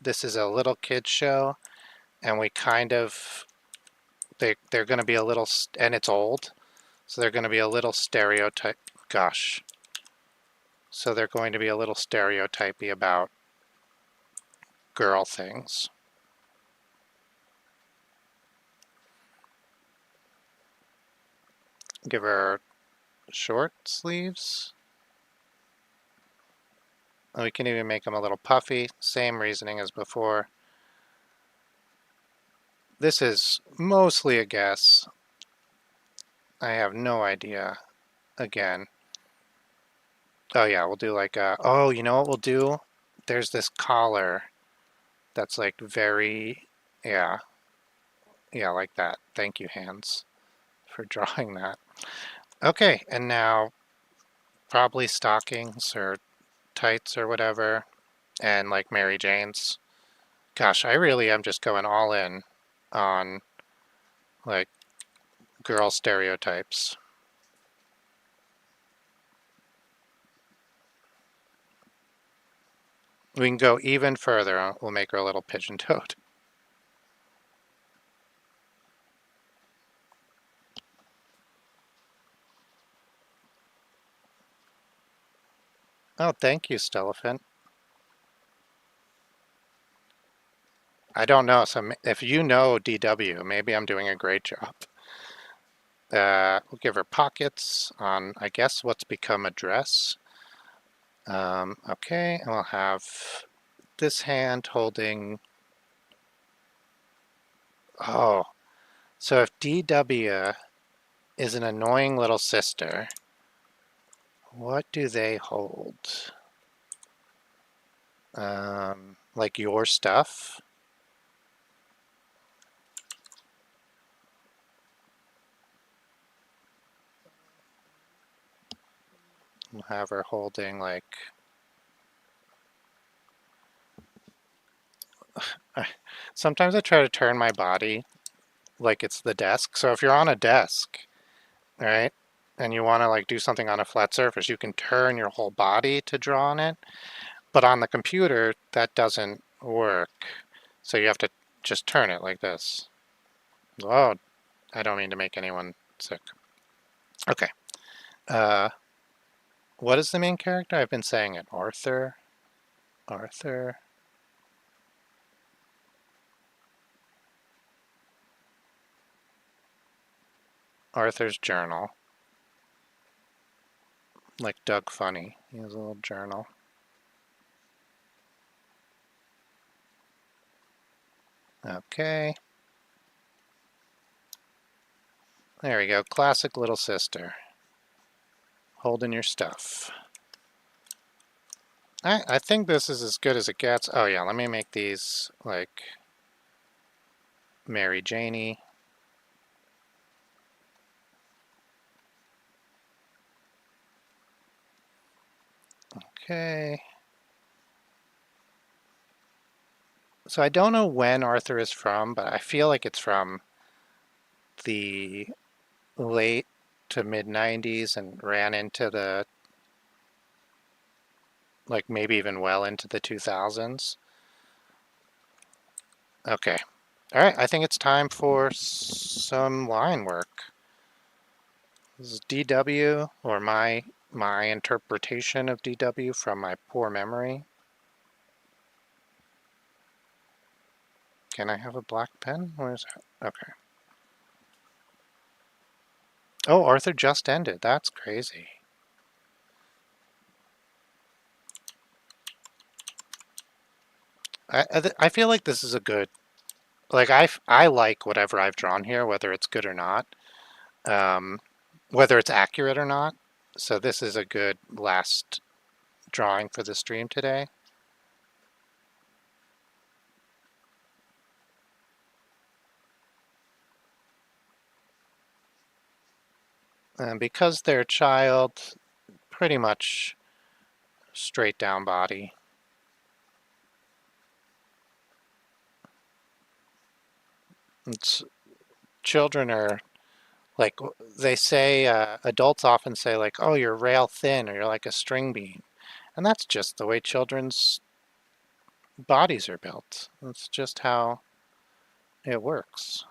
this is a little kid show, and we kind of they're gonna be a little and it's old, so they're gonna be a little stereotype. Gosh, so they're going to be a little stereotypy about girl things. Give her short sleeves. We can even make them a little puffy. Same reasoning as before. This is mostly a guess. I have no idea. Again. Oh yeah, we'll do like a, oh, you know what we'll do? There's this collar that's like very, yeah, yeah, like that. Thank you, hands, for drawing that. Okay, and now probably stockings or tights or whatever, and like Mary Jane's. Gosh, I really am just going all in on like girl stereotypes. We can go even further. We'll make her a little pigeon-toed. Oh, thank you, Stellafant. I don't know. So if you know DW, maybe I'm doing a great job. We'll give her pockets on, I guess, what's become a dress. Okay, and we'll have this hand holding. Oh, so if DW is an annoying little sister, what do they hold? Like your stuff? We'll have her holding like. Sometimes I try to turn my body like it's the desk. So if you're on a desk, right, and you want to like do something on a flat surface, you can turn your whole body to draw on it. But on the computer, that doesn't work. So you have to just turn it like this. Oh, I don't mean to make anyone sick. Okay. Uh, what is the main character? I've been saying it. Arthur. Arthur. Arthur's journal. Like Doug Funny. He has a little journal. Okay. There we go. Classic little sister. Holding your stuff. I think this is as good as it gets. Oh yeah, let me make these like Mary Janey. Okay. So I don't know when Arthur is from, but I feel like it's from the late to mid 90s and ran into the, like maybe even well into the 2000s. Okay. All right, I think it's time for some line work. This is DW, or my interpretation of DW from my poor memory. Can I have a black pen? Where's it? Okay. Oh, Arthur just ended. That's crazy. I feel like this is a good, like I like whatever I've drawn here, whether it's good or not, um, whether it's accurate or not. So this is a good last drawing for the stream today. And because they're a child, pretty much straight down body. It's, children are like, they say, adults often say, like, oh, you're rail thin or you're like a string bean. And that's just the way children's bodies are built. That's just how it works.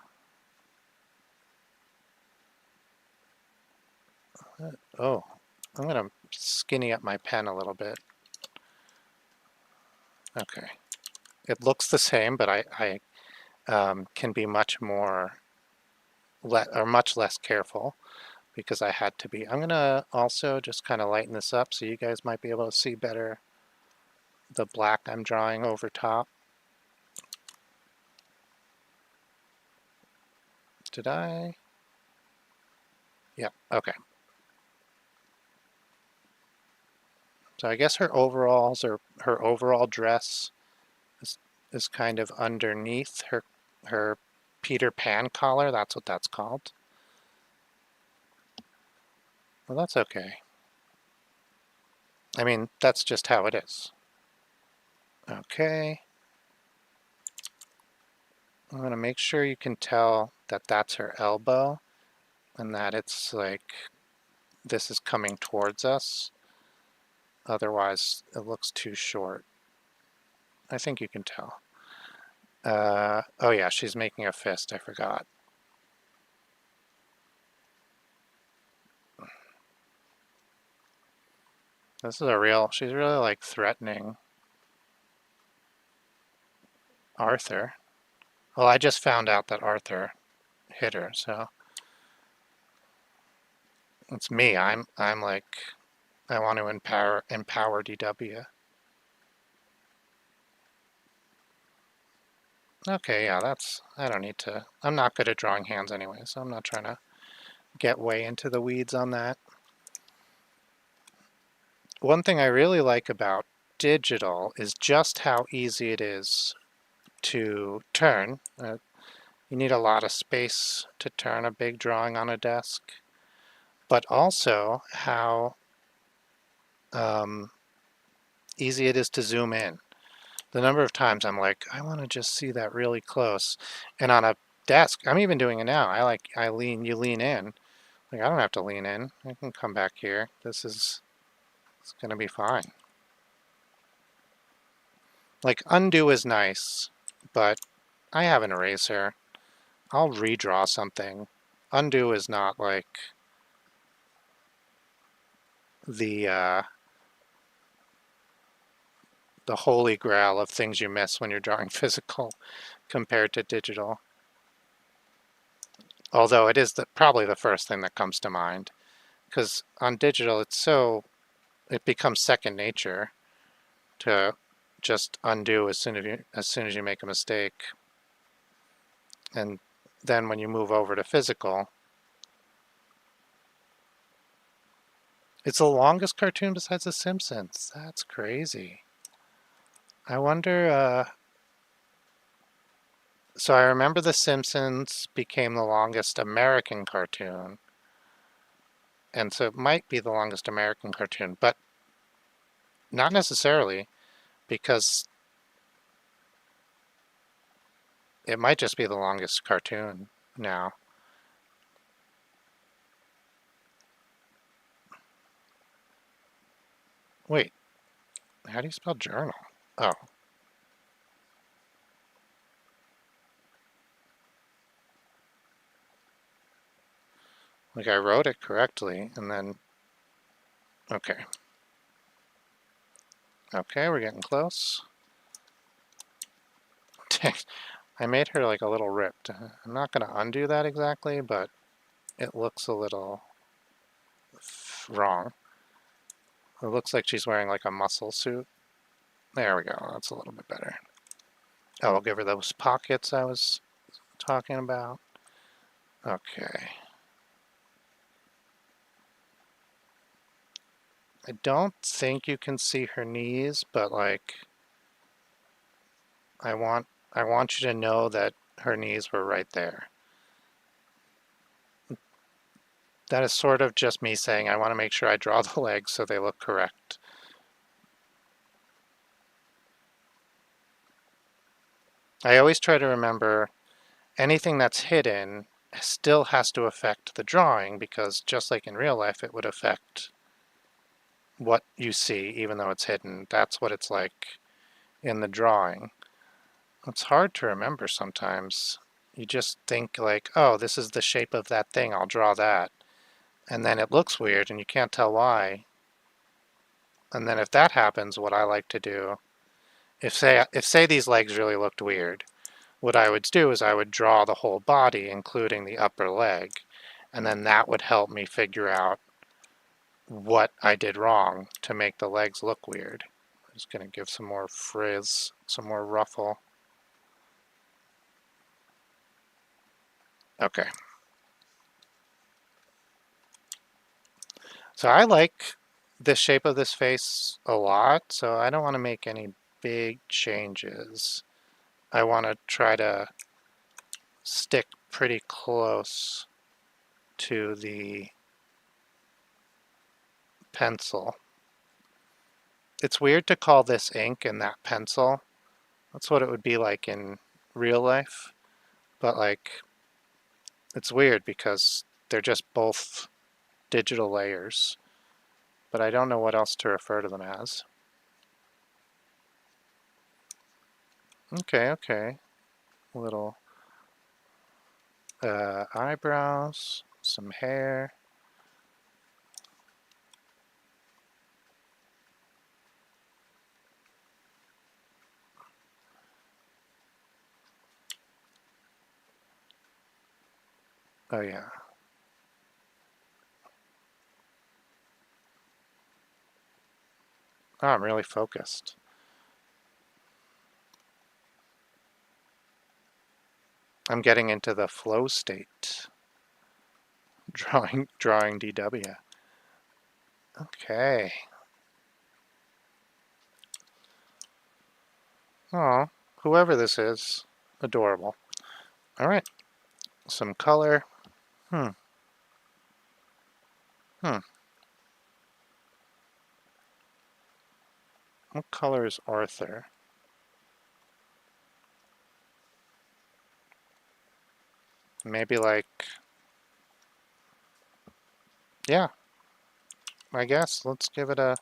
Oh, I'm going to skinny up my pen a little bit. Okay. It looks the same, but I can be much more, or much less careful because I had to be. I'm going to also just kind of lighten this up so you guys might be able to see better the black I'm drawing over top. Did I? Yeah, okay. So I guess her overalls, or her overall dress is, is kind of underneath her Peter Pan collar. That's what that's called. Well, that's okay. I mean, that's just how it is. Okay. I'm going to make sure you can tell that that's her elbow and that it's like this is coming towards us. Otherwise, it looks too short. I think you can tell. Oh yeah, she's making a fist. I forgot. This is a real, she's really like threatening Arthur. Well, I just found out that Arthur hit her, so it's me. I'm like, I want to empower DW. Okay, yeah, I don't need to, I'm not good at drawing hands anyway, so I'm not trying to get way into the weeds on that. One thing I really like about digital is just how easy it is to turn. You need a lot of space to turn a big drawing on a desk, but also how um, easy it is to zoom in. The number of times I'm like, I want to just see that really close. And on a desk, I'm even doing it now. You lean in. Like, I don't have to lean in. I can come back here. It's going to be fine. Like, undo is nice, but I have an eraser. I'll redraw something. Undo is not like the uh, the holy grail of things you miss when you're drawing physical compared to digital. Although it is probably the first thing that comes to mind, because on digital it becomes second nature to just undo as soon as you make a mistake, and then when you move over to physical, it's the longest cartoon besides The Simpsons. That's crazy. I wonder. So I remember The Simpsons became the longest American cartoon, and so it might be the longest American cartoon, but not necessarily, because it might just be the longest cartoon now. Wait, how do you spell journal? Oh, like I wrote it correctly, and then, okay. Okay, we're getting close. I made her like a little ripped. I'm not going to undo that exactly, but it looks a little wrong. It looks like she's wearing like a muscle suit. There we go. That's a little bit better. Oh, I'll give her those pockets I was talking about. Okay. I don't think you can see her knees, but like I want I want you to know that her knees were right there. That is sort of just me saying I want to make sure I draw the legs so they look correct. I always try to remember anything that's hidden still has to affect the drawing, because just like in real life, it would affect what you see, even though it's hidden. That's what it's like in the drawing. It's hard to remember sometimes. You just think like, oh, this is the shape of that thing, I'll draw that. And then it looks weird and you can't tell why. And then if that happens, what I like to do, if say these legs really looked weird, what I would do is I would draw the whole body, including the upper leg, and then that would help me figure out what I did wrong to make the legs look weird. I'm just going to give some more frizz, some more ruffle. Okay. So I like the shape of this face a lot, so I don't want to make any big changes. I want to try to stick pretty close to the pencil. It's weird to call this ink and that pencil. That's what it would be like in real life. But like, it's weird because they're just both digital layers. But I don't know what else to refer to them as. Okay, okay. Little eyebrows, some hair. Oh yeah. Oh, I'm really focused. I'm getting into the flow state. Drawing DW. Okay. Oh, whoever this is, adorable. All right, some color. Hmm. Hmm. What color is Arthur? Maybe like, yeah, I guess. Let's give it a,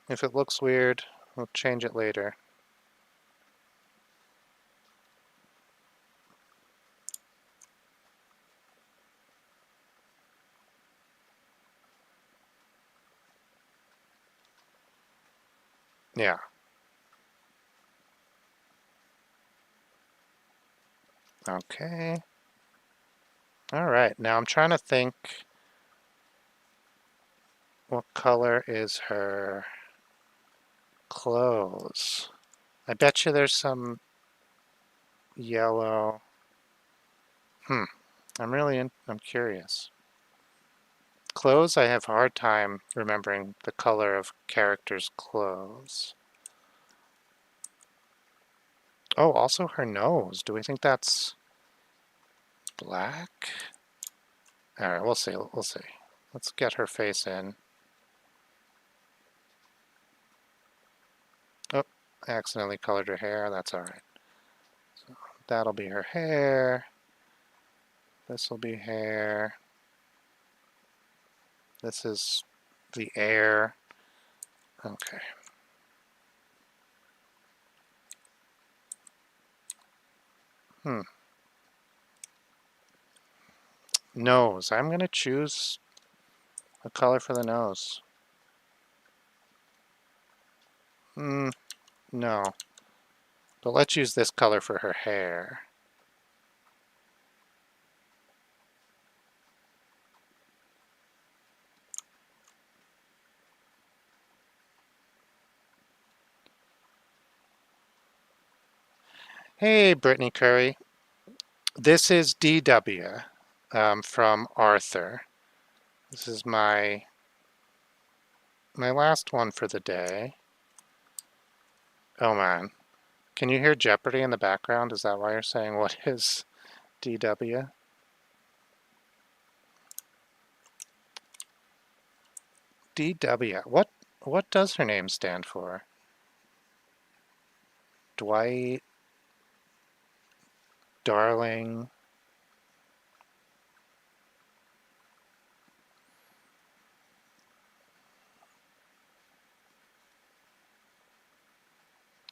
if it looks weird, we'll change it later. Yeah. Okay. All right, now I'm trying to think what color is her clothes. I bet you there's some yellow. Hmm. I'm curious. Clothes, I have a hard time remembering the color of characters' clothes. Oh, also her nose. Do we think that's black? All right, we'll see. We'll see. Let's get her face in. Oh, I accidentally colored her hair. That's all right. So that'll be her hair. This will be hair. This is the air. Okay. Hmm. Nose. I'm going to choose a color for the nose. Hmm. No. But let's use this color for her hair. Hey, Brittany Curry. This is DW from Arthur. This is my last one for the day. Oh man. Can you hear Jeopardy in the background? Is that why you're saying what is DW? DW. What does her name stand for? Dwight. darling.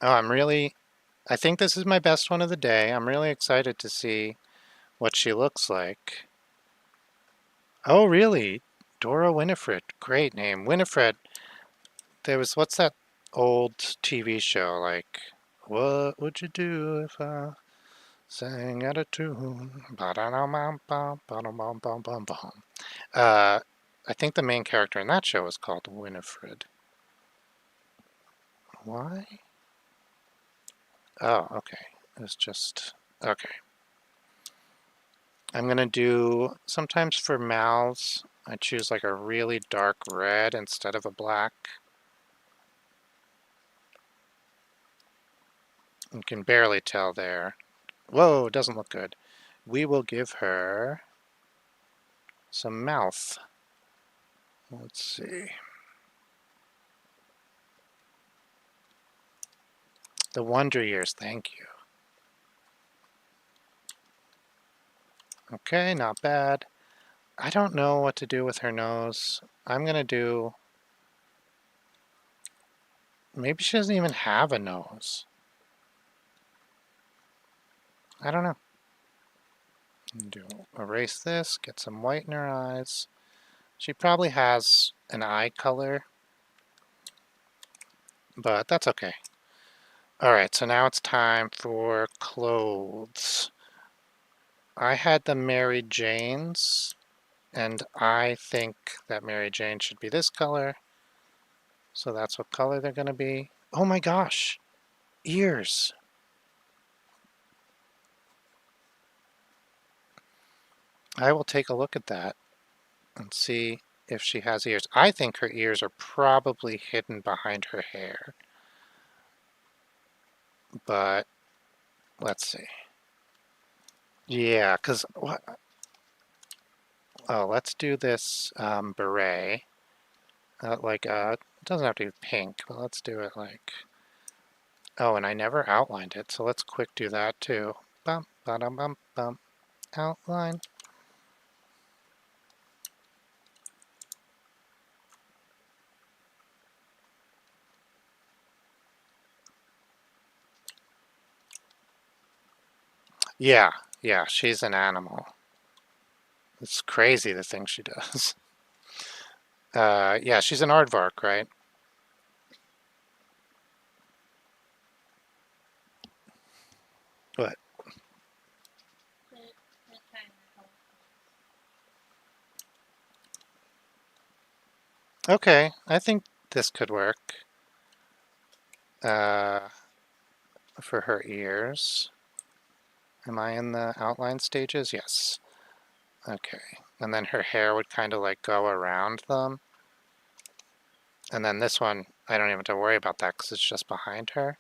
Oh, I think this is my best one of the day. I'm really excited to see what she looks like. Oh, really? Dora Winifred. Great name. Winifred. What's that old TV show like? What would you do if I sang out of tune? Ba-da-dum-bum-bum, ba-dum-bum-bum-bum-bum. I think the main character in that show is called Winifred. Why? Oh, okay. It's just okay. I'm gonna do sometimes for mouths. I choose like a really dark red instead of a black. You can barely tell there. Whoa, doesn't look good. We will give her some mouth. Let's see. The Wonder Years, thank you. Okay, not bad. I don't know what to do with her nose. I'm gonna do... Maybe she doesn't even have a nose. I don't know. Erase this, get some white in her eyes. She probably has an eye color, but that's okay. Alright, so now it's time for clothes. I had the Mary Janes, and I think that Mary Jane should be this color. So that's what color they're going to be. Oh my gosh, ears. I will take a look at that and see if she has ears. I think her ears are probably hidden behind her hair. But let's see. Yeah, because what? Oh, let's do this beret. It doesn't have to be pink, but let's do it like... Oh, and I never outlined it, so let's quick do that too. Bum, ba-dum, bum, bum. Outline. Yeah, yeah, she's an animal. It's crazy the things she does. Yeah, she's an aardvark, right? What? Okay, I think this could work. Uh, for her ears. Am I in the outline stages? Yes. Okay. And then her hair would kind of like go around them. And then this one, I don't even have to worry about that because it's just behind her.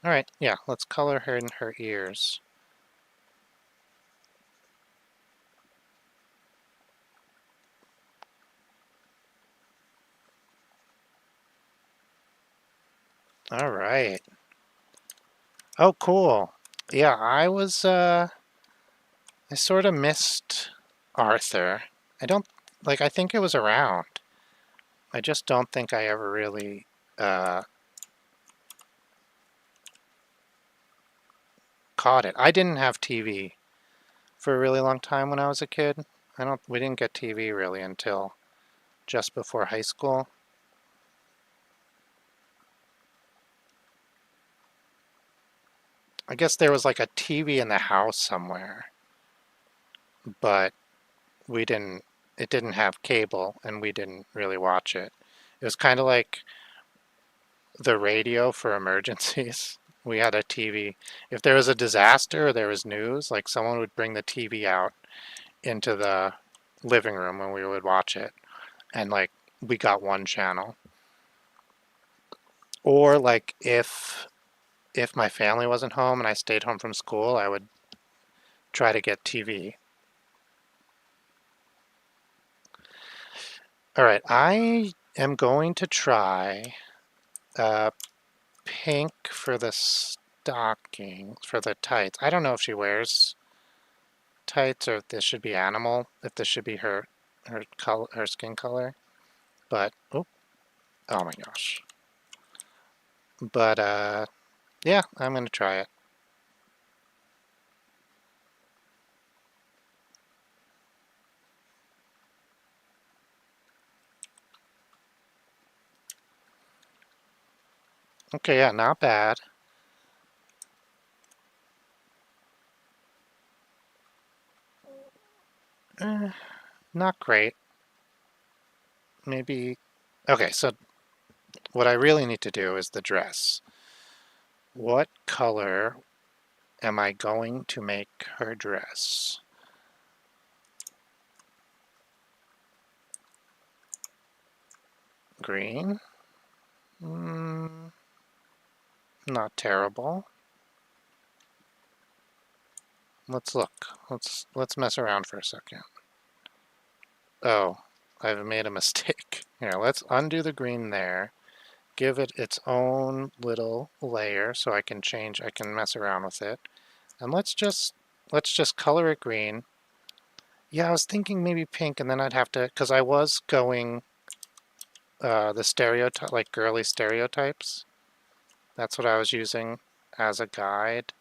All right, yeah, let's color her in her ears. All right. Oh, cool. Yeah, I sort of missed Arthur. I think it was around. I just don't think I ever really uh, caught it. I didn't have TV for a really long time when I was a kid. We didn't get TV really until just before high school. I guess there was like a TV in the house somewhere, but we didn't, it didn't have cable and we didn't really watch it. It was kind of like the radio for emergencies. We had a TV. If there was a disaster or there was news, like someone would bring the TV out into the living room and we would watch it. And like we got one channel. Or like if my family wasn't home and I stayed home from school, I would try to get TV. All right, I am going to try uh, pink for this. stockings for the tights. I don't know if she wears tights or if this should be animal, if this should be her color, her skin color. But oh my gosh. But yeah, I'm gonna try it. Okay, yeah, not bad. Eh, not great. Maybe. Okay, so what I really need to do is the dress. What color am I going to make her dress? Green? Mm, not terrible. Let's look. Let's mess around for a second. Oh, I've made a mistake. Here, let's undo the green there. Give it its own little layer so I can change, I can mess around with it. And let's just color it green. Yeah, I was thinking maybe pink and then I'd have to, because I was going the stereotype, like girly stereotypes. That's what I was using as a guide.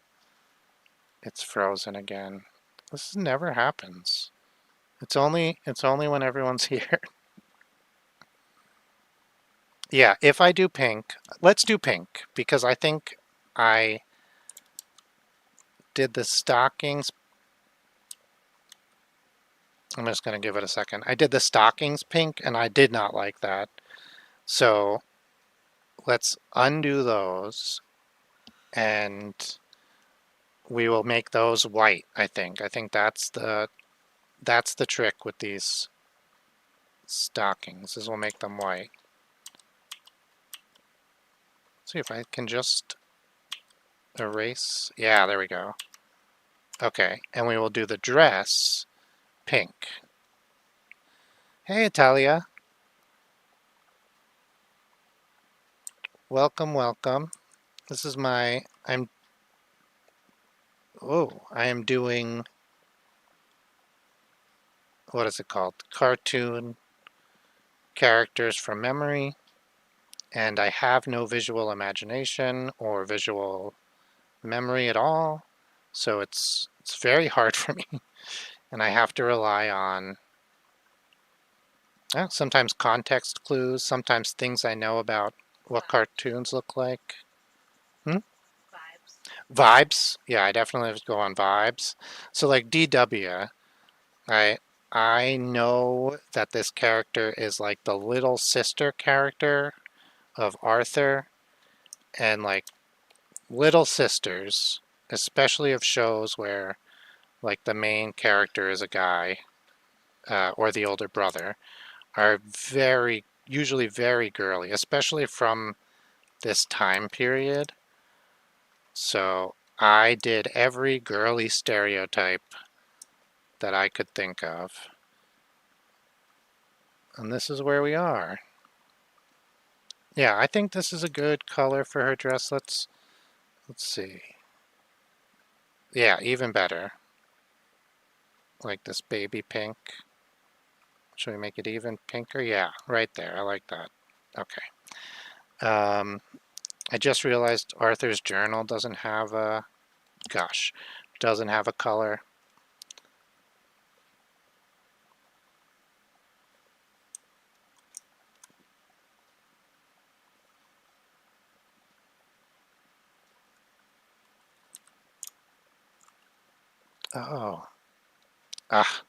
It's frozen again. This never happens. It's only when everyone's here. Yeah, if I do pink, let's do pink because I think I did the stockings. I'm just going to give it a second. I did the stockings pink and I did not like that. So let's undo those and we will make those white, I think. I think that's the trick with these stockings is we'll make them white. See if I can just erase. Yeah, there we go. Okay, and we will do the dress pink. Hey, Italia. Welcome, welcome. This is I am doing, what is it called? Cartoon characters from memory, and I have no visual imagination or visual memory at all, so it's very hard for me, and I have to rely on sometimes context clues, sometimes things I know about what cartoons look like. Hmm? Vibes. Yeah, I definitely go on vibes. So like DW, I I know that this character is like the little sister character of Arthur, and like little sisters, especially of shows where like the main character is a guy or the older brother, are usually very girly, especially from this time period. So I did every girly stereotype that I could think of. And this is where we are. Yeah, I think this is a good color for her dress. Let's see. Yeah, even better. Like this baby pink. Should we make it even pinker? Yeah, right there. I like that. Okay. Um, I just realized Arthur's journal doesn't have a, gosh, doesn't have a color. Oh. Ah,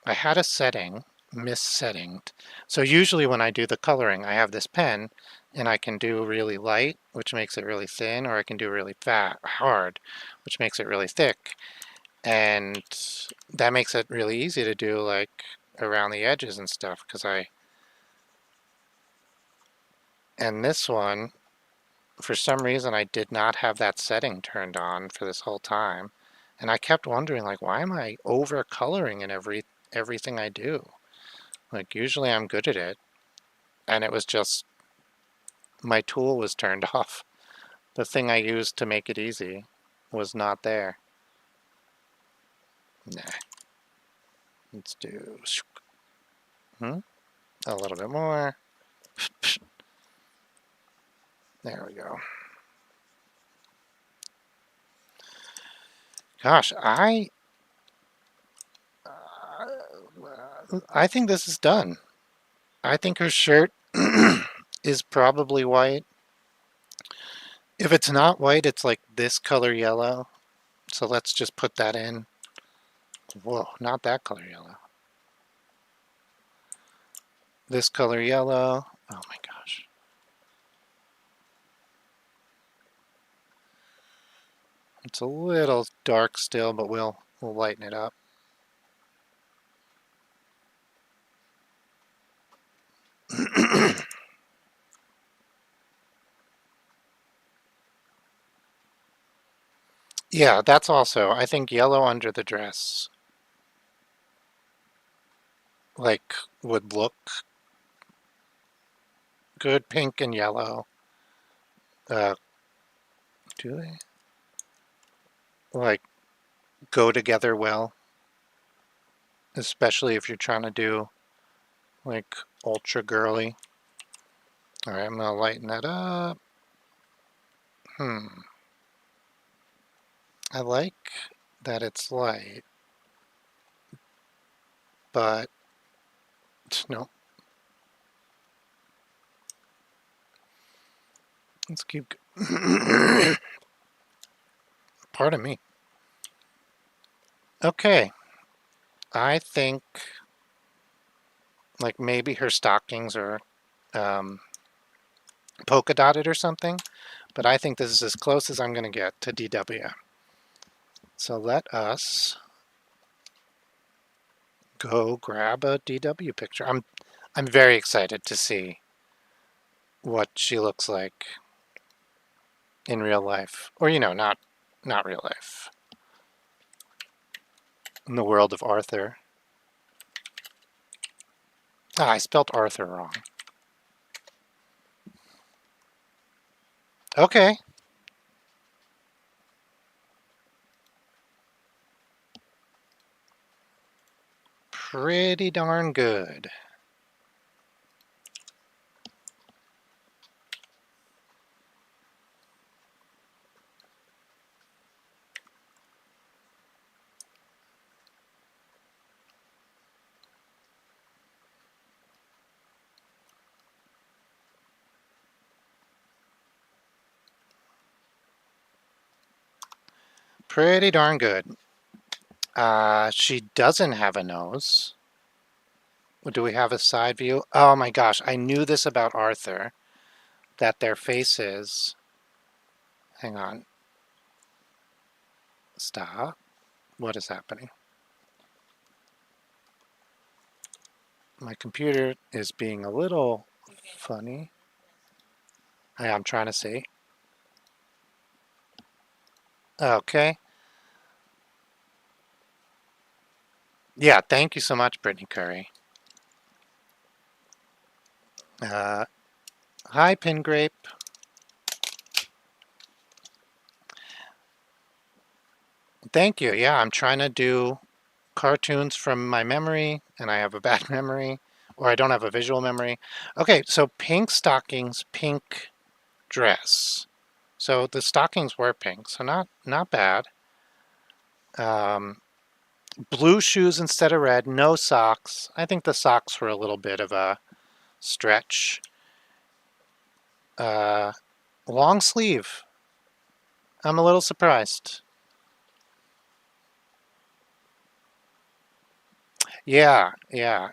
I had a setting, missetting. So usually when I do the coloring, I have this pen and I can do really light, which makes it really thin, or I can do really hard, which makes it really thick. And that makes it really easy to do like around the edges and stuff and this one, for some reason, I did not have that setting turned on for this whole time. And I kept wondering, like, why am I over coloring in everything I do? Like, usually I'm good at it. And it was just, my tool was turned off. The thing I used to make it easy was not there. Nah. Let's do a little bit more. There we go. Gosh, I think this is done. I think her shirt is probably white. If it's not white, it's like this color yellow. So let's just put that in. Whoa, not that color yellow. This color yellow. Oh my gosh. It's a little dark still, but we'll lighten it up. Yeah, that's also, I think yellow under the dress like would look good. Pink and yellow. Uh, do they like go together well? Especially if you're trying to do like ultra girly. All right, I'm gonna lighten that up. I like that it's light, but no. Let's keep. Pardon me. Okay, I think like maybe her stockings are um, polka dotted or something, but I think this is as close as I'm going to get to DW. So let us go grab a DW picture. I'm very excited to see what she looks like in real life, or not real life, in the world of Arthur. Ah, I spelled Arthur wrong. Okay. Pretty darn good. Pretty darn good. She doesn't have a nose. Do we have a side view? Oh my gosh, I knew this about Arthur, that their faces. Hang on. Stop. What is happening? My computer is being a little funny. I'm trying to see. Okay. Yeah, thank you so much, Brittany Curry. Hi, Pingrape. Thank you. Yeah, I'm trying to do cartoons from my memory, and I have a bad memory, or I don't have a visual memory. Okay, so pink stockings, pink dress. So the stockings were pink, so not bad. Um, blue shoes instead of red, no socks. I think the socks were a little bit of a stretch. Uh, long sleeve. I'm a little surprised. Yeah, yeah.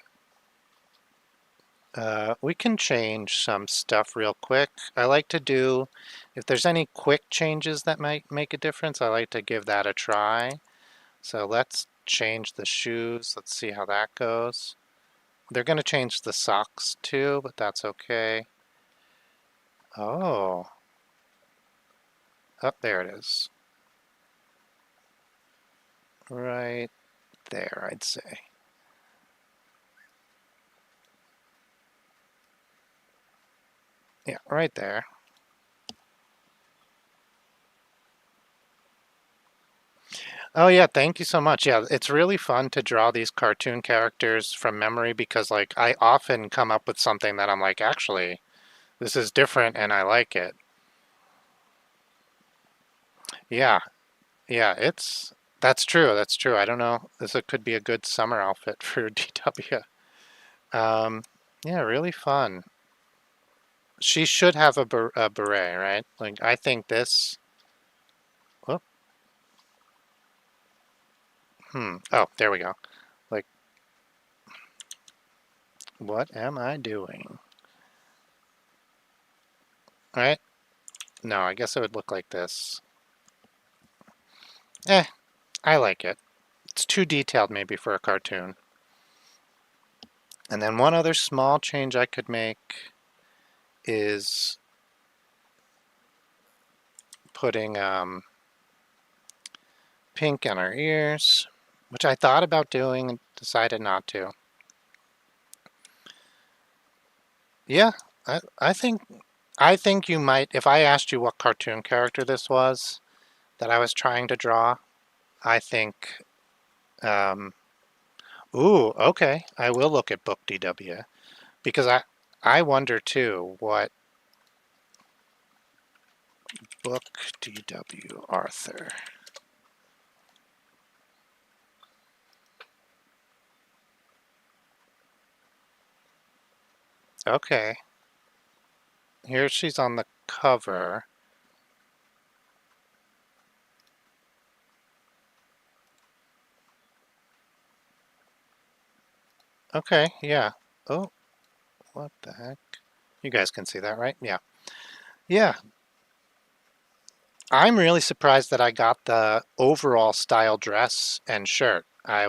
We can change some stuff real quick. I like to do, if there's any quick changes that might make a difference, I like to give that a try. So let's change the shoes. Let's see how that goes. They're going to change the socks too, but that's okay. Oh, up there it is. Right there, I'd say. Yeah, right there. Oh yeah, thank you so much. Yeah, it's really fun to draw these cartoon characters from memory because like I often come up with something that I'm like, actually, this is different and I like it. Yeah, yeah, it's that's true. That's true. I don't know. Could be a good summer outfit for DW. Um, yeah, really fun. She should have a beret, right? Like I think this. Whoop, Oh, there we go. Like, what am I doing? All right. No, I guess it would look like this. Eh, I like it. It's too detailed maybe for a cartoon. And then one other small change I could make is putting pink in her ears, which I thought about doing and decided not to. Yeah, I think you might, if I asked you what cartoon character this was that I was trying to draw, I think, um, ooh, okay, I will look at Book DW because I wonder too what Book DW Arthur. Okay, here she's on the cover. Okay, yeah. Oh, what the heck? You guys can see that, right? Yeah. Yeah. I'm really surprised that I got the overall style dress and shirt. I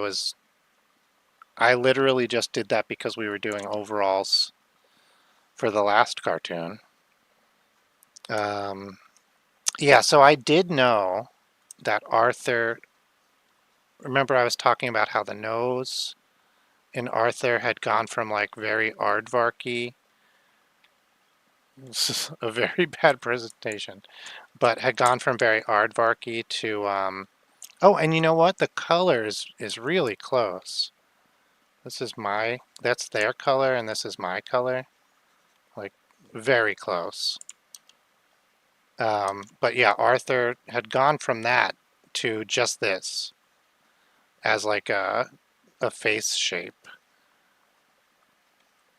literally just did that because we were doing overalls for the last cartoon. Um, yeah, so I did know that Arthur, remember I was talking about how the nose in Arthur had gone from like very aardvarky, this is a very bad presentation, but had gone from very aardvarky to, oh, and you know what? The color is really close. That's their color and this is my color. Like, very close. But yeah, Arthur had gone from that to just this as like a face shape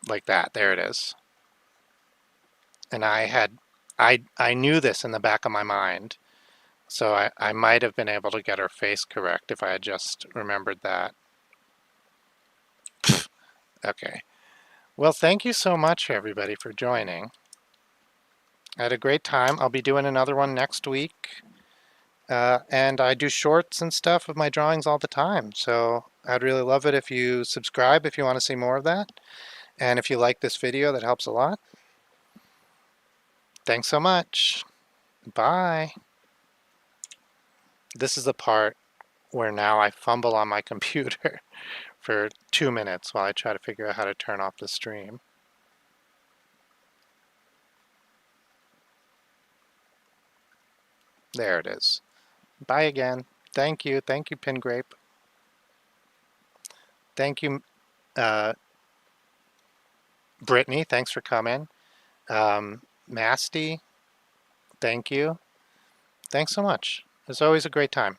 like that. There it is. And I knew this in the back of my mind. So I might have been able to get her face correct if I had just remembered that. Okay. Well, thank you so much, everybody, for joining. I had a great time. I'll be doing another one next week. And I do shorts and stuff of my drawings all the time. So I'd really love it if you subscribe if you want to see more of that. And if you like this video, that helps a lot. Thanks so much. Bye. This is the part where now I fumble on my computer for 2 minutes while I try to figure out how to turn off the stream. There it is. Bye again. Thank you. Thank you, Pingrape. Thank you, uh, Brittany. Thanks for coming. Masty, thank you. Thanks so much. It's always a great time.